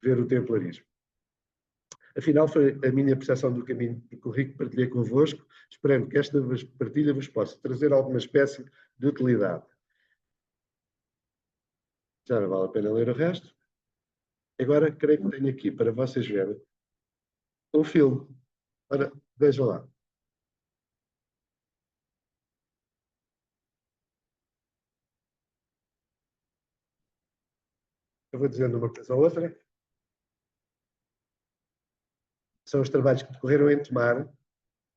ver o templarismo. Afinal, foi a minha percepção do caminho que percorri que partilhei convosco, esperando que esta partilha vos possa trazer alguma espécie de utilidade. Já não vale a pena ler o resto. Agora, creio que tenho aqui para vocês verem um filme. Ora, vejam lá. Eu vou dizendo uma coisa ou outra. São os trabalhos que decorreram em Tomar,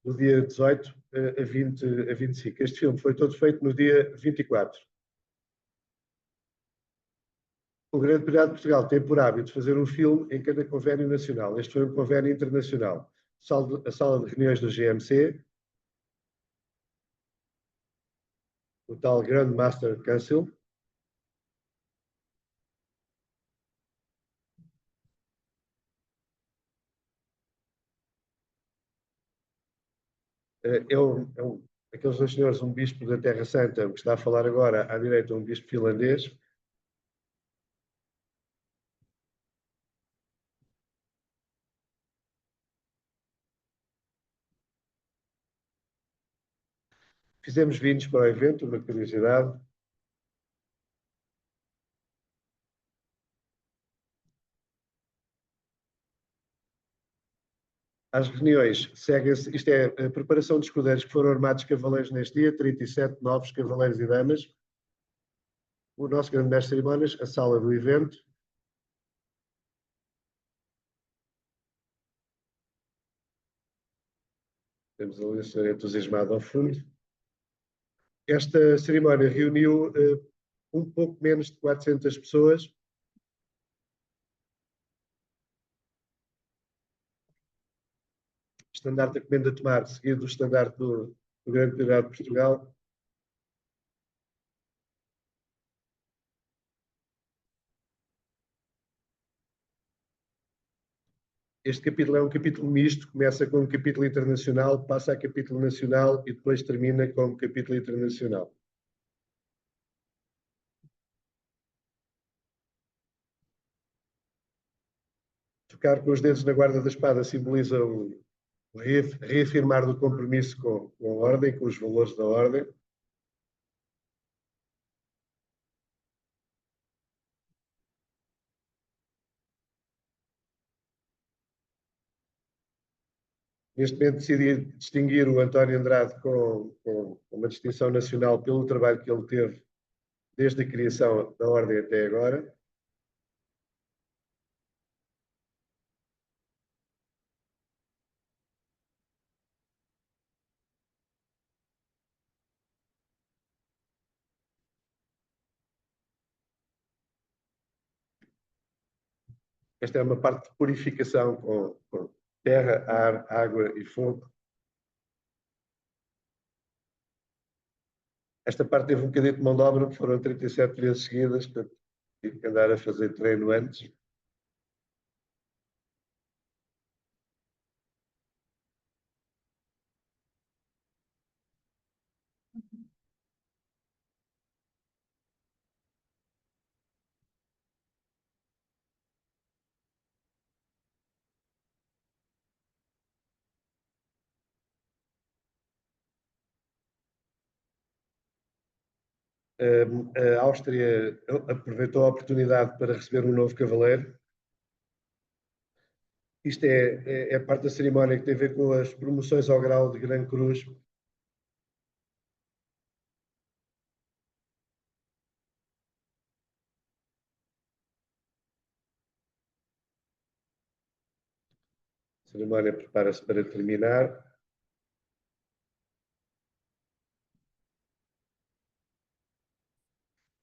do dia 18 a 25. Este filme foi todo feito no dia 24. O Grande Pirata de Portugal tem por hábito fazer um filme em cada convênio nacional. Este foi um convênio internacional. A sala de reuniões do GMC, o tal Grand Master Council. Aqueles dois senhores, um bispo da Terra Santa, que está a falar agora, à direita, um bispo finlandês. Fizemos vinhos para o evento, uma curiosidade. As reuniões seguem-se, isto é a preparação dos escudeiros que foram armados cavaleiros neste dia, 37 novos cavaleiros e damas. O nosso grande mestre de cerimónias, a sala do evento. Temos ali o senhor entusiasmado ao fundo. Esta cerimónia reuniu um pouco menos de 400 pessoas. Estandarte da Comenda de Tomar, seguido do estandarte do Grande Pirata de Portugal. Este capítulo é um capítulo misto, começa com um capítulo internacional, passa a capítulo nacional e depois termina com um capítulo internacional. Tocar com os dedos na guarda da espada simboliza o reafirmar do compromisso com a ordem, com os valores da ordem. Neste momento decidi distinguir o António Andrade com uma distinção nacional pelo trabalho que ele teve desde a criação da Ordem até agora. Esta é uma parte de purificação com terra, ar, água e fogo. Esta parte teve um bocadinho de mão de obra, foram 37 vezes seguidas, portanto, tive que andar a fazer treino antes. A Áustria aproveitou a oportunidade para receber um novo cavaleiro. Isto é parte da cerimónia que tem a ver com as promoções ao grau de Gran Cruz. A cerimónia prepara-se para terminar.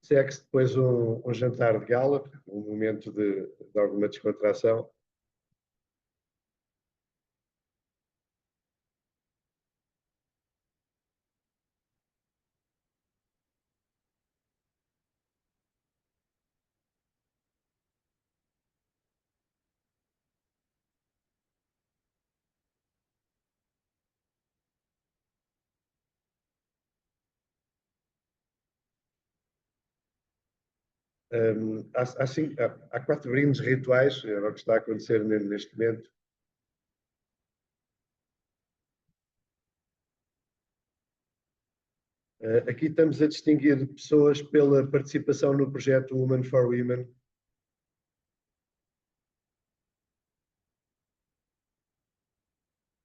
Segue-se depois um jantar de gala, um momento de alguma descontração. Há 4 brindes rituais, é o que está a acontecer neste momento. Aqui estamos a distinguir pessoas pela participação no projeto Women for Women.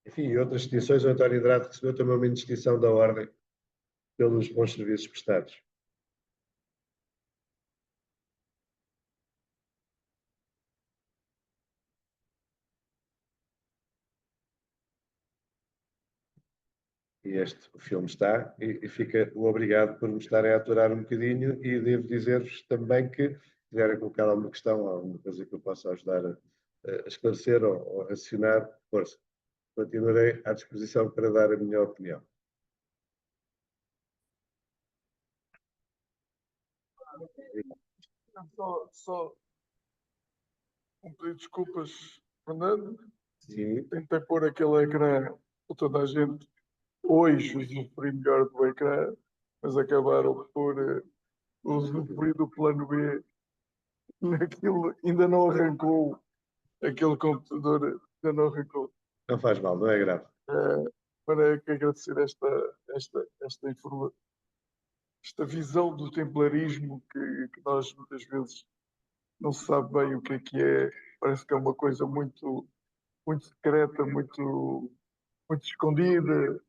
Enfim, e outras distinções. O António Andrade recebeu também uma distinção da Ordem pelos bons serviços prestados. E o filme está, e fica o obrigado por me estarem a aturar um bocadinho, e devo dizer-vos também que, se quiserem colocar alguma questão, alguma coisa que eu possa ajudar a esclarecer ou a raciocinar, força. Continuarei à disposição para dar a minha opinião. Só um pedido de desculpas, Fernando. Sim. Tentei pôr aquele ecrã para toda a gente hoje usufruir melhor do ecrã, mas acabaram por usufruir do plano B. Naquilo ainda não arrancou, aquele computador ainda não arrancou. Não faz mal, não é grave. Para que agradecer esta visão do templarismo que nós muitas vezes não se sabe bem o que é. Parece que é uma coisa muito, muito secreta, muito, muito escondida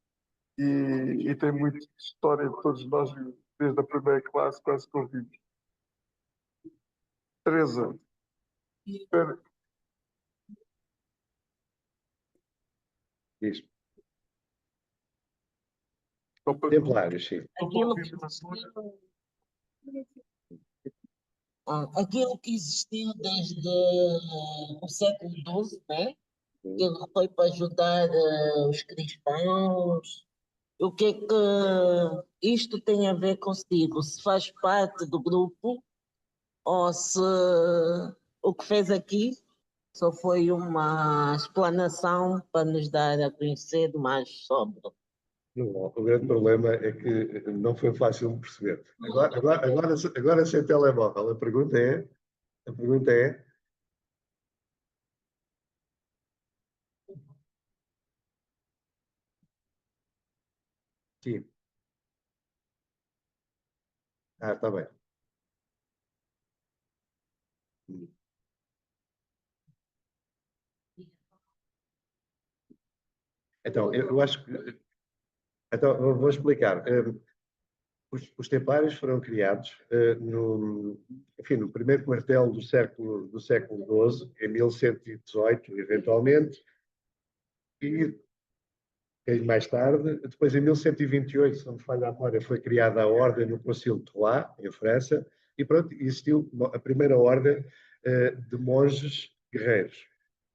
e tem muita história de todos nós, desde a primeira classe, quase que ouvimos. Teresa, espera, Diz. só para Templários, sim. Aquilo que existiu desde o século XII, né? Que ele foi para ajudar os cristãos. O que é que isto tem a ver consigo? Se faz parte do grupo ou se o que fez aqui só foi uma explanação para nos dar a conhecer mais sobre. O grande problema é que não foi fácil de perceber. Agora sem telemóvel, a pergunta é, sim. Ah, está bem. Então, eu acho que... Então, vou explicar. Os templários foram criados enfim, no primeiro quartel do século XII, em 1118, eventualmente, e mais tarde, depois em 1128, se não me falha a memória, foi criada a ordem no Concílio de Troyes, em França, e pronto, existiu a primeira ordem de monges guerreiros,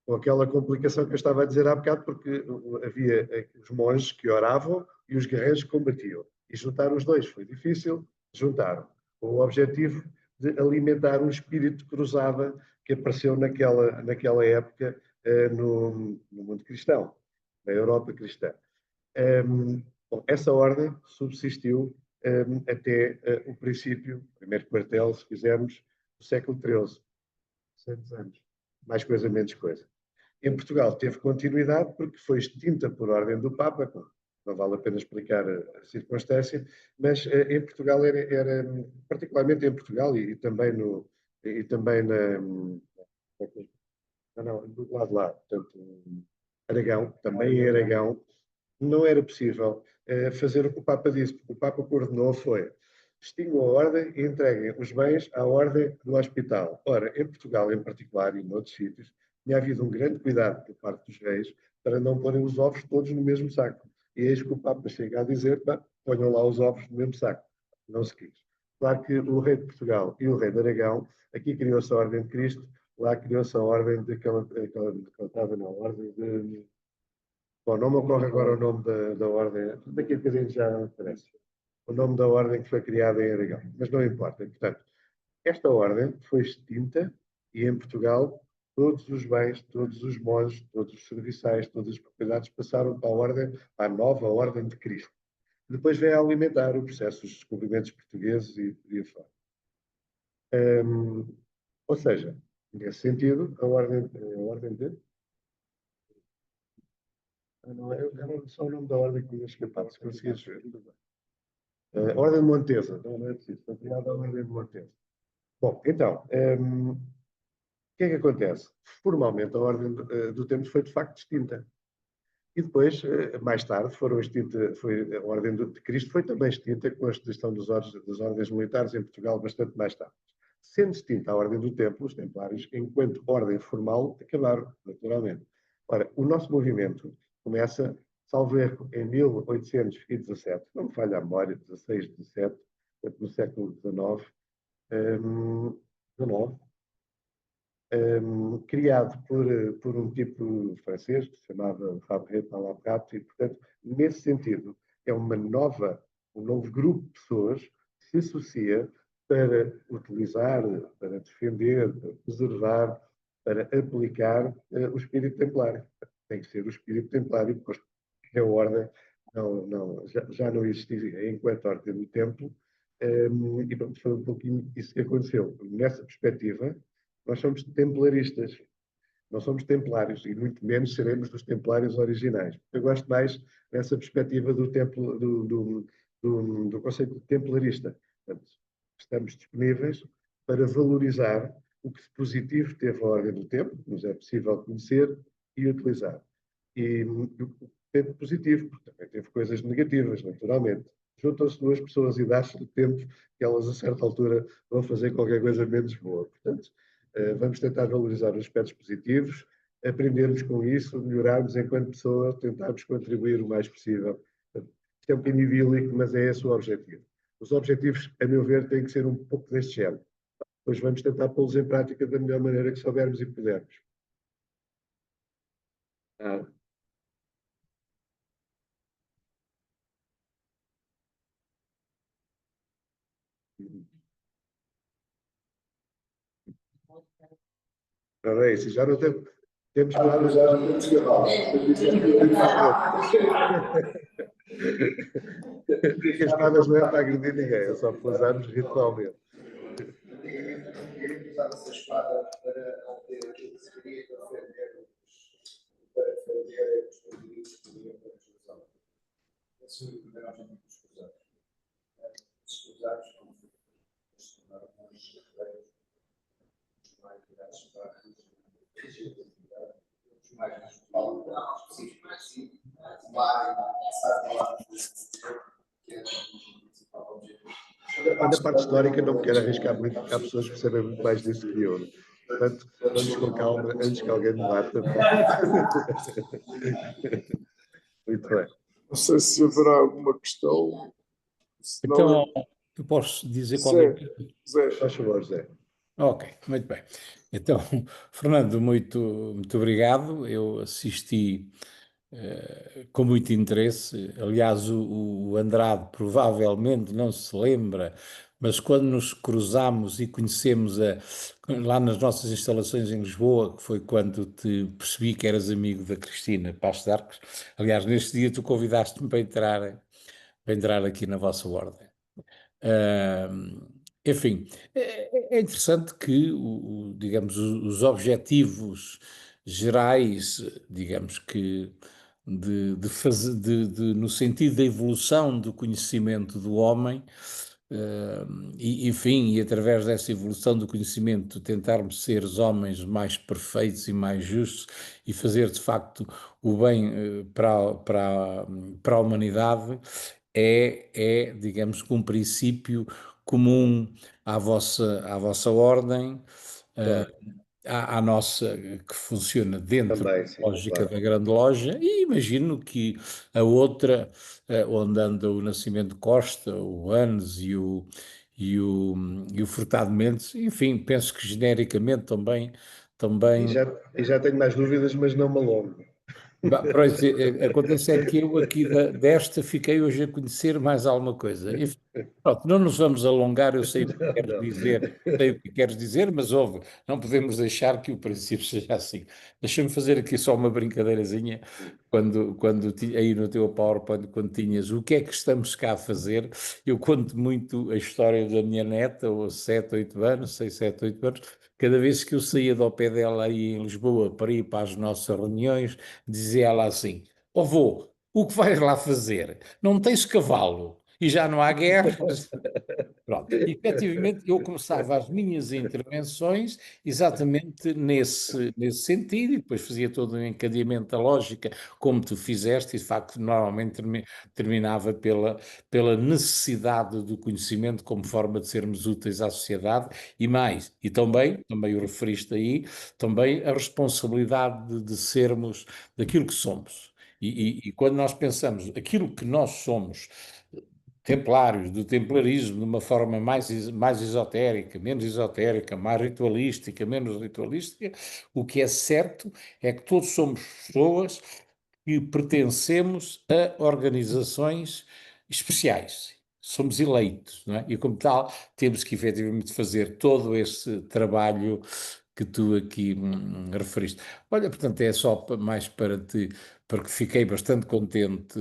com aquela complicação que eu estava a dizer há bocado, porque havia os monges que oravam e os guerreiros que combatiam. E juntar os dois foi difícil, juntaram, com o objetivo de alimentar um espírito de cruzada que apareceu naquela época no mundo cristão, na Europa cristã. Bom, essa ordem subsistiu até o princípio, primeiro quartel, se quisermos, do século XIII. 600 anos. Mais coisa, menos coisa. Em Portugal teve continuidade porque foi extinta por ordem do Papa, não vale a pena explicar a circunstância, mas em Portugal era particularmente em Portugal e também do lado de lá, portanto, Aragão, também em Aragão, não era possível fazer o que o Papa disse, porque o Papa coordenou foi extinguam a ordem e entreguem os bens à ordem do hospital. Ora, em Portugal em particular e em outros sítios, tinha havido um grande cuidado por parte dos reis para não porem os ovos todos no mesmo saco. E eis que o Papa chega a dizer, ponham lá os ovos no mesmo saco. Não se quis. Claro que o rei de Portugal e o rei de Aragão, aqui criou-se a ordem de Cristo, lá criou-se a ordem daquela estava na ordem de... Bom, não me ocorre agora o nome da ordem, daqui a bocadinho já aparece. O nome da ordem que foi criada em Aragão, mas não importa. Portanto, esta ordem foi extinta e em Portugal todos os bens, todos os monges, todos os serviçais, todas as propriedades passaram para a nova ordem de Cristo. Depois veio a alimentar o processo dos descobrimentos portugueses e por aí fora. Ou seja, nesse sentido, a ordem de... Não, era só o nome da ordem que me ia escapar, se conseguires ver. A Ordem de Montesa, não é preciso, foi criada a Ordem de Montesa. Bom, então, o que é que acontece? Formalmente, a Ordem do Tempo foi de facto extinta. E depois, mais tarde, a Ordem de Cristo foi também extinta com a extinção das ordens militares em Portugal bastante mais tarde. Sendo extinta a Ordem do Templo, os Templários, enquanto ordem formal, acabaram, naturalmente. Ora, o nosso movimento começa, salvo erro, em 1817, não me falha a memória, 16, 17, no século XIX, criado por um tipo francês que se chamava Fabre Palabrato, e, portanto, nesse sentido, é um novo grupo de pessoas que se associa para utilizar, para defender, para preservar, para aplicar o espírito templário. Tem que ser o espírito templário, porque a ordem já não existia enquanto ordem do templo, e pronto, foi um pouquinho isso que aconteceu. Nessa perspectiva, nós somos templaristas, não somos templários, e muito menos seremos dos templários originais. Eu gosto mais dessa perspectiva do conceito de templarista. Portanto, estamos disponíveis para valorizar o que de positivo teve a Ordem do Tempo, que nos é possível conhecer e utilizar. E o que teve positivo, porque também teve coisas negativas, naturalmente. Juntam-se duas pessoas e dá-se o tempo que elas, a certa altura, vão fazer qualquer coisa menos boa. Portanto, vamos tentar valorizar os aspectos positivos, aprendermos com isso, melhorarmos enquanto pessoa, tentarmos contribuir o mais possível. Isto é um bocadinho idílico, mas é esse o objetivo. Os objetivos, a meu ver, têm que ser um pouco deste género. Depois vamos tentar pô-los em prática da melhor maneira que soubermos e pudermos. Ora, é isso, já não temos que porque as espadas não é para agredir ninguém, é só para usarmos ritualmente. Usar essa espada para obter aquilo que se queria para defender os indivíduos que podiam ter exclusão. Esse foi o primeiro objetivo dos cruzados. Os cruzados se tornaram uns guerreiros, os mais ligados para a os mais específicos assim, Na parte histórica não me quero arriscar muito, porque há pessoas que sabem muito mais disso que eu. Portanto, vamos com calma antes que alguém me bata. Muito bem. Não sei se haverá alguma questão. Então, eu posso dizer qual é? Zé, Faz favor, José. Ok, muito bem. Então, Fernando, muito obrigado. Eu assisti com muito interesse. Aliás, o Andrade provavelmente não se lembra, mas quando nos cruzámos e conhecemos lá nas nossas instalações em Lisboa, que foi quando te percebi que eras amigo da Cristina Passos de Arcos. Aliás, neste dia tu convidaste-me para entrar aqui na vossa ordem. Enfim, é interessante que, digamos, os objetivos gerais, digamos que no sentido da evolução do conhecimento do homem, enfim, e através dessa evolução do conhecimento tentarmos ser os homens mais perfeitos e mais justos e fazer de facto o bem para a humanidade, digamos, um princípio comum à vossa ordem, Claro. à nossa, que funciona dentro Também, da sim, lógica claro. da grande loja, e imagino que a outra, onde anda o Nascimento Costa, o Anes e o, e o Furtado Mendes, enfim, penso que genericamente também. E já tenho mais dúvidas, mas não me alongo. Pois, acontece é que eu aqui desta fiquei hoje a conhecer mais alguma coisa. Enfim, pronto, não nos vamos alongar, eu sei o que queres Não. dizer, sei o que queres dizer, mas ouve, não podemos deixar que o princípio seja assim. Deixa-me fazer aqui só uma brincadeirazinha, aí no teu PowerPoint, quando tinhas o que é que estamos cá a fazer, eu conto muito a história da minha neta, ou 7, 8 anos, 6, 7, 8 anos, cada vez que eu saía do pé dela aí em Lisboa para ir para as nossas reuniões, dizia ela assim: ó vô, o que vais lá fazer? Não tens cavalo e já não há guerras. Pronto, e, efetivamente eu começava as minhas intervenções exatamente nesse sentido e depois fazia todo um encadeamento da lógica, como tu fizeste, e de facto normalmente terminava pela necessidade do conhecimento como forma de sermos úteis à sociedade e mais, e também o referiste aí, também a responsabilidade de sermos daquilo que somos. E quando nós pensamos aquilo que nós somos, templários, do templarismo, de uma forma mais esotérica, mais ritualística, menos ritualística, o que é certo é que todos somos pessoas que pertencemos a organizações especiais. Somos eleitos, não é? E como tal, temos que efetivamente fazer todo esse trabalho que tu aqui referiste. Olha, portanto, é só mais porque fiquei bastante contente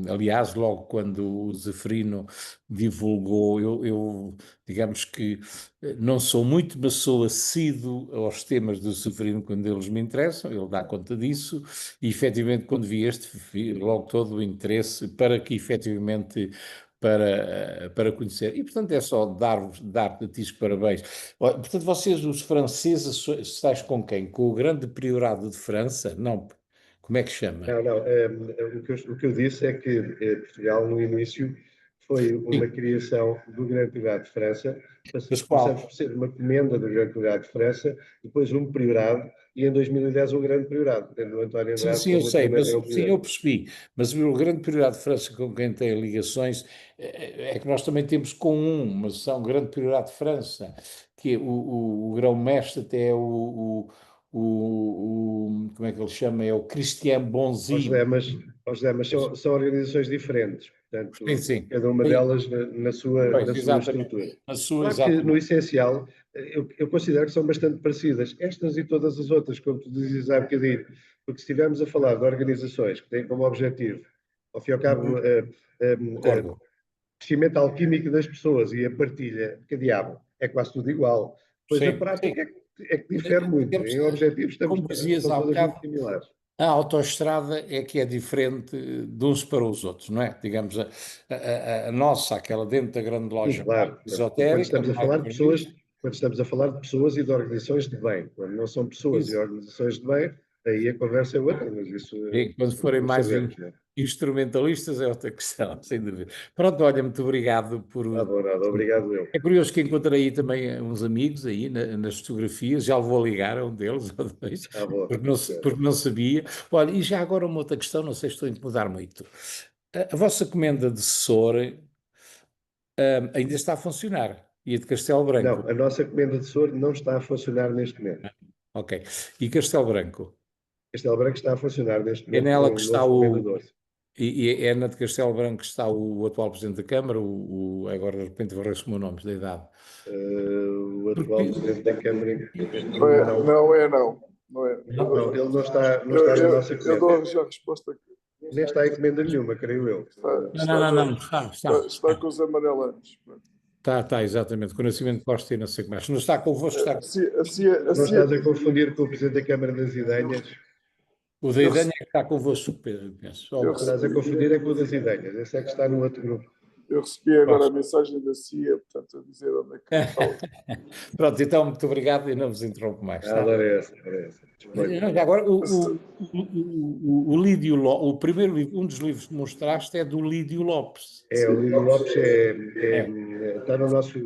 aliás, logo quando o Zeferino divulgou, digamos que não sou muito, mas sou assíduo aos temas do Zeferino quando eles me interessam, ele dá conta disso, e efetivamente quando vi vi logo todo o interesse para que efetivamente para conhecer. E, portanto, é só dar-te a ti os parabéns. Portanto, vocês, os franceses, estáis com quem? Com o Grande Priorado de França? Não, como é que chama? Não, o que eu disse é que Portugal, no início, foi uma Sim, criação do Grande Priorado de França, mas passamos qual? por ser uma comenda do Grande Priorado de França, depois um priorado, e em 2010 um Grande Priorado, tendo o António Sim, Andrade sim, eu como sei, mas primeiro sim, eu presidente. percebi. Mas o Grande Priorado de França, com quem tem ligações, é que nós também temos com mas são o Grande Priorado de França, que é o grão-mestre até é como é que ele chama? É o Christian Ó Bonzi. José, mas são organizações diferentes, Sim, portanto, sim. cada uma Sim, delas pois, na sua exatamente. estrutura. A sua, Claro que, no exatamente. essencial, eu considero que são bastante parecidas, estas e todas as outras, como tu dizias há bocadinho, porque se estivermos a falar de organizações que têm como objetivo, ao fim e ao cabo, Uhum, o concordo. crescimento alquímico das pessoas e a partilha, que diabo, é quase tudo igual. Pois a Sim, sim. prática é que difere muito. Digamos, Em objetivos como dizias são há todas muito bocado, similares. a autoestrada é que é diferente de uns para os outros, não é? Digamos, a nossa, aquela dentro da grande Sim, loja mais claro. Quando esotérica, estamos a mais falar de pessoas, realista. quando estamos a falar de pessoas e de organizações de bem, quando não são pessoas e Isso, organizações de bem, Aí a conversa é outra, mas isso E quando forem não mais sabemos, né? instrumentalistas é outra questão, sem dúvida. Pronto, olha, muito obrigado por. Bom, nada, obrigado eu. É curioso que encontrei aí também uns amigos aí nas fotografias, já o vou ligar a um deles ou dois, Boa. porque não sabia. Olha, e já agora uma outra questão, não sei se estou a incomodar muito. A vossa comenda de assessor ainda está a funcionar, e a de Castelo Branco? Não, a nossa comenda de soro não está a funcionar neste momento. Ok. E Castelo Branco? Castelo Branco está a funcionar neste É momento nela com que um está novo o. comendador. E é na de Castelo Branco que está o atual Presidente da Câmara, agora de repente varreu-se o meu nome da idade. O atual Presidente da Câmara, Não é, não, não é, não. Não é. não, ele não está na Eu nossa dou comenda. já a resposta aqui. Nem está em comenda nenhuma, creio eu. Não, Está com os amarelantes. está, exatamente, com o Nascimento Costa e não sei como é. Não está convosco, está. Não estás a confundir com o Presidente da Câmara das Ideias. O da Idanha é que está convosco, Pedro, penso. Estás a confundir é com o das Ideias. Esse é que está no outro grupo. Eu recebi agora a mensagem da CIA, portanto, a dizer onde é que está. Pronto, então, muito obrigado e não vos interrompo mais. Tá? Agora é essa. Agora, o Lídio Lopes, o primeiro livro, um dos livros que mostraste é do Lídio Lopes. O Lídio Lopes está no nosso.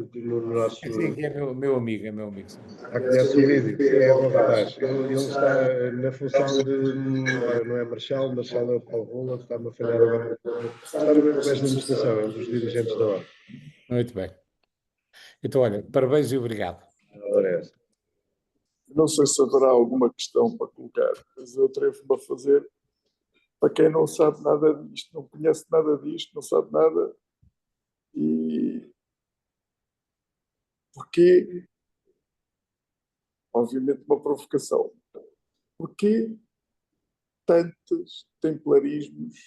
Sim, é meu amigo, é meu amigo. Conhece o Lídio? É bom rapaz. Ele está na função de. Não é Marchal é o Paulo Rola, que está-me a falhar agora. Está no mesmo colégio de administração, é um dos dirigentes da ordem. Muito bem. Então, olha, parabéns e obrigado. Agora é essa. Não sei se haverá alguma questão para colocar, mas eu atrevo-me a fazer. Para quem não sabe nada disto, não conhece nada disto, não sabe nada, e porquê? Obviamente uma provocação. Porquê tantos templarismos,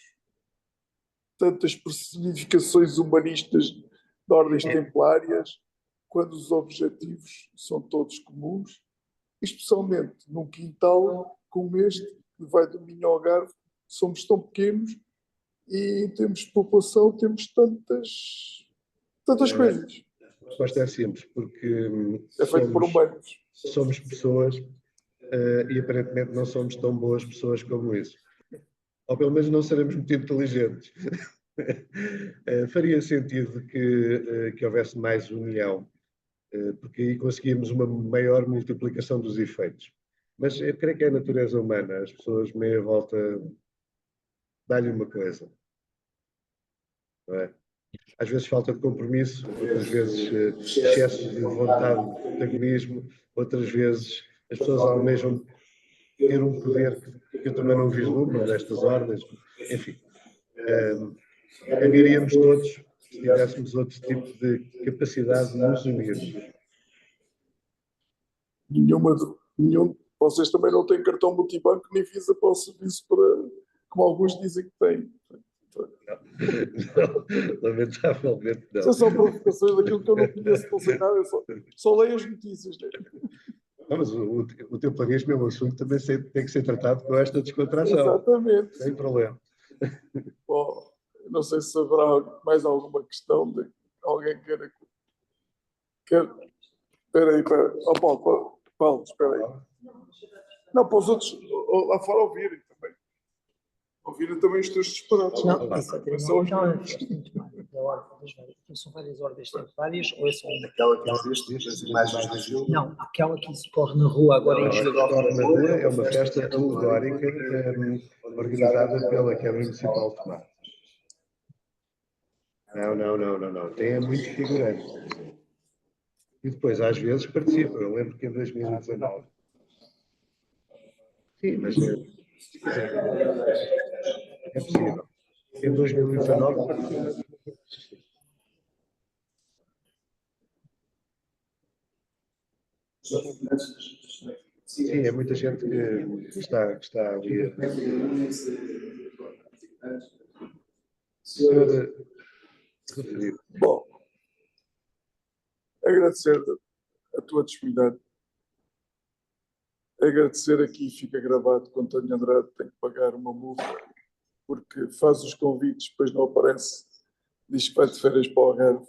tantas personificações humanistas de ordens templárias, quando os objetivos são todos comuns, especialmente num quintal como este, que vai do Minho ao Algarve, somos tão pequenos e em termos de população temos tantas coisas. A resposta é simples, porque É feito por humanos. somos pessoas e aparentemente não somos tão boas pessoas como isso. Ou pelo menos não seremos muito inteligentes. Faria sentido que houvesse mais união, porque aí conseguíamos uma maior multiplicação dos efeitos. Mas eu creio que é a natureza humana, as pessoas meia volta dá-lhe uma coisa. Não é? Às vezes falta de compromisso, outras vezes excesso de vontade, de protagonismo, outras vezes as pessoas almejam ter um poder que eu também não vislumbro nestas ordens. Enfim, ganharíamos todos se tivéssemos outro tipo de capacidade de nos unirmos. Nenhum. Vocês também não têm cartão multibanco nem Visa para o serviço, como alguns dizem que têm. Não, lamentavelmente não. São só provocações daquilo que eu não conheço, não sei nada, só leio as notícias. Né? Não, mas o templarismo é um assunto que também tem que ser tratado com esta descontração. Exatamente. Sem problema. Bom, não sei se haverá mais alguma questão de alguém queira. Espera aí. Paulo, espera aí. Não, para os outros lá fora ouvirem também. Ouvirem também os teus disparates. Não, exatamente. São várias ordens templárias ou é só uma? Aquela que é destas imagens da Gil. Não, aquela que se corre na rua agora em julho. Na rua é uma festa alegórica organizada pela Câmara Municipal de Tomar. Não. Tem muitos figurantes. E depois, às vezes, participam. Eu lembro que em 2019. Sim, mas é possível. Em 2019 participam. Sim, é muita gente que está ali. Senhor, Bom, agradecer a tua disponibilidade. Agradecer aqui, fica gravado que o António Andrade tem que pagar uma multa porque faz os convites, depois não aparece, diz que vai de férias para o Algarve,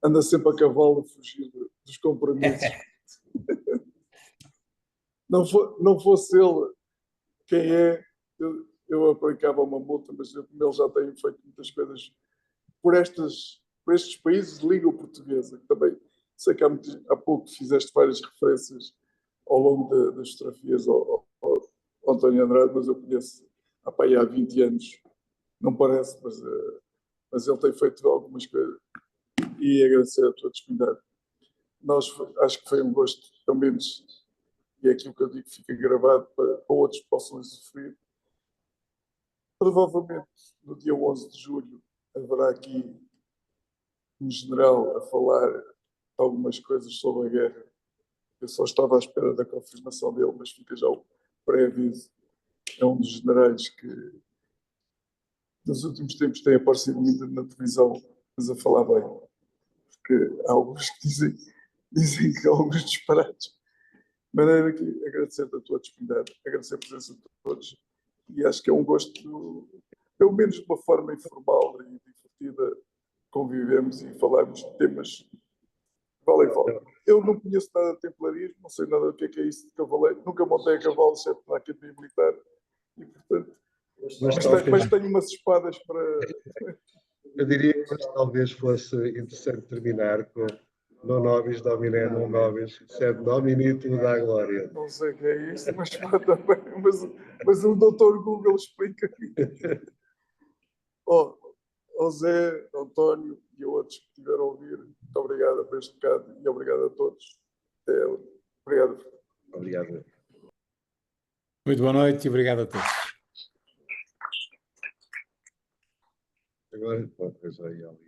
anda sempre a cavalo a fugir dos compromissos. Não fosse ele quem é, eu aplicava uma multa, mas como eles já têm feito muitas coisas por estes países de língua portuguesa, que também sei que há pouco fizeste várias referências ao longo das fotografias ao António Andrade, mas eu conheço há 20 anos, não parece, mas ele tem feito algumas coisas e agradecer a tua disponibilidade. Acho que foi um gosto, pelo menos, e é aquilo que eu digo fica gravado para outros que possam usufruir. Provavelmente no dia 11 de julho haverá aqui um general a falar algumas coisas sobre a guerra. Eu só estava à espera da confirmação dele, mas fica já o pré-aviso. É um dos generais que nos últimos tempos tem aparecido muito na televisão, mas a falar bem. Porque há alguns que dizem que há alguns disparates. De maneira que agradecer-te a tua disponibilidade, agradecer a presença de todos, e acho que é um gosto, pelo menos de uma forma informal e divertida, convivemos e falarmos de temas que valem volta. Eu não conheço nada de templarismo, não sei nada do que é isso de cavaleiro, nunca montei a cavalo, exceto na Academia Militar, e portanto, mas tenho umas espadas para... Eu diria que hoje talvez fosse interessante terminar com non nobis domine non nobis, sed nomini tu da glória. Não sei o que é isso, mas, mas o doutor Google explica. Zé, António e outros que estiveram a ouvir, muito obrigado por este bocado e obrigado a todos. Obrigado. Obrigado. Muito boa noite e obrigado a todos. Agora, pois aí, ali.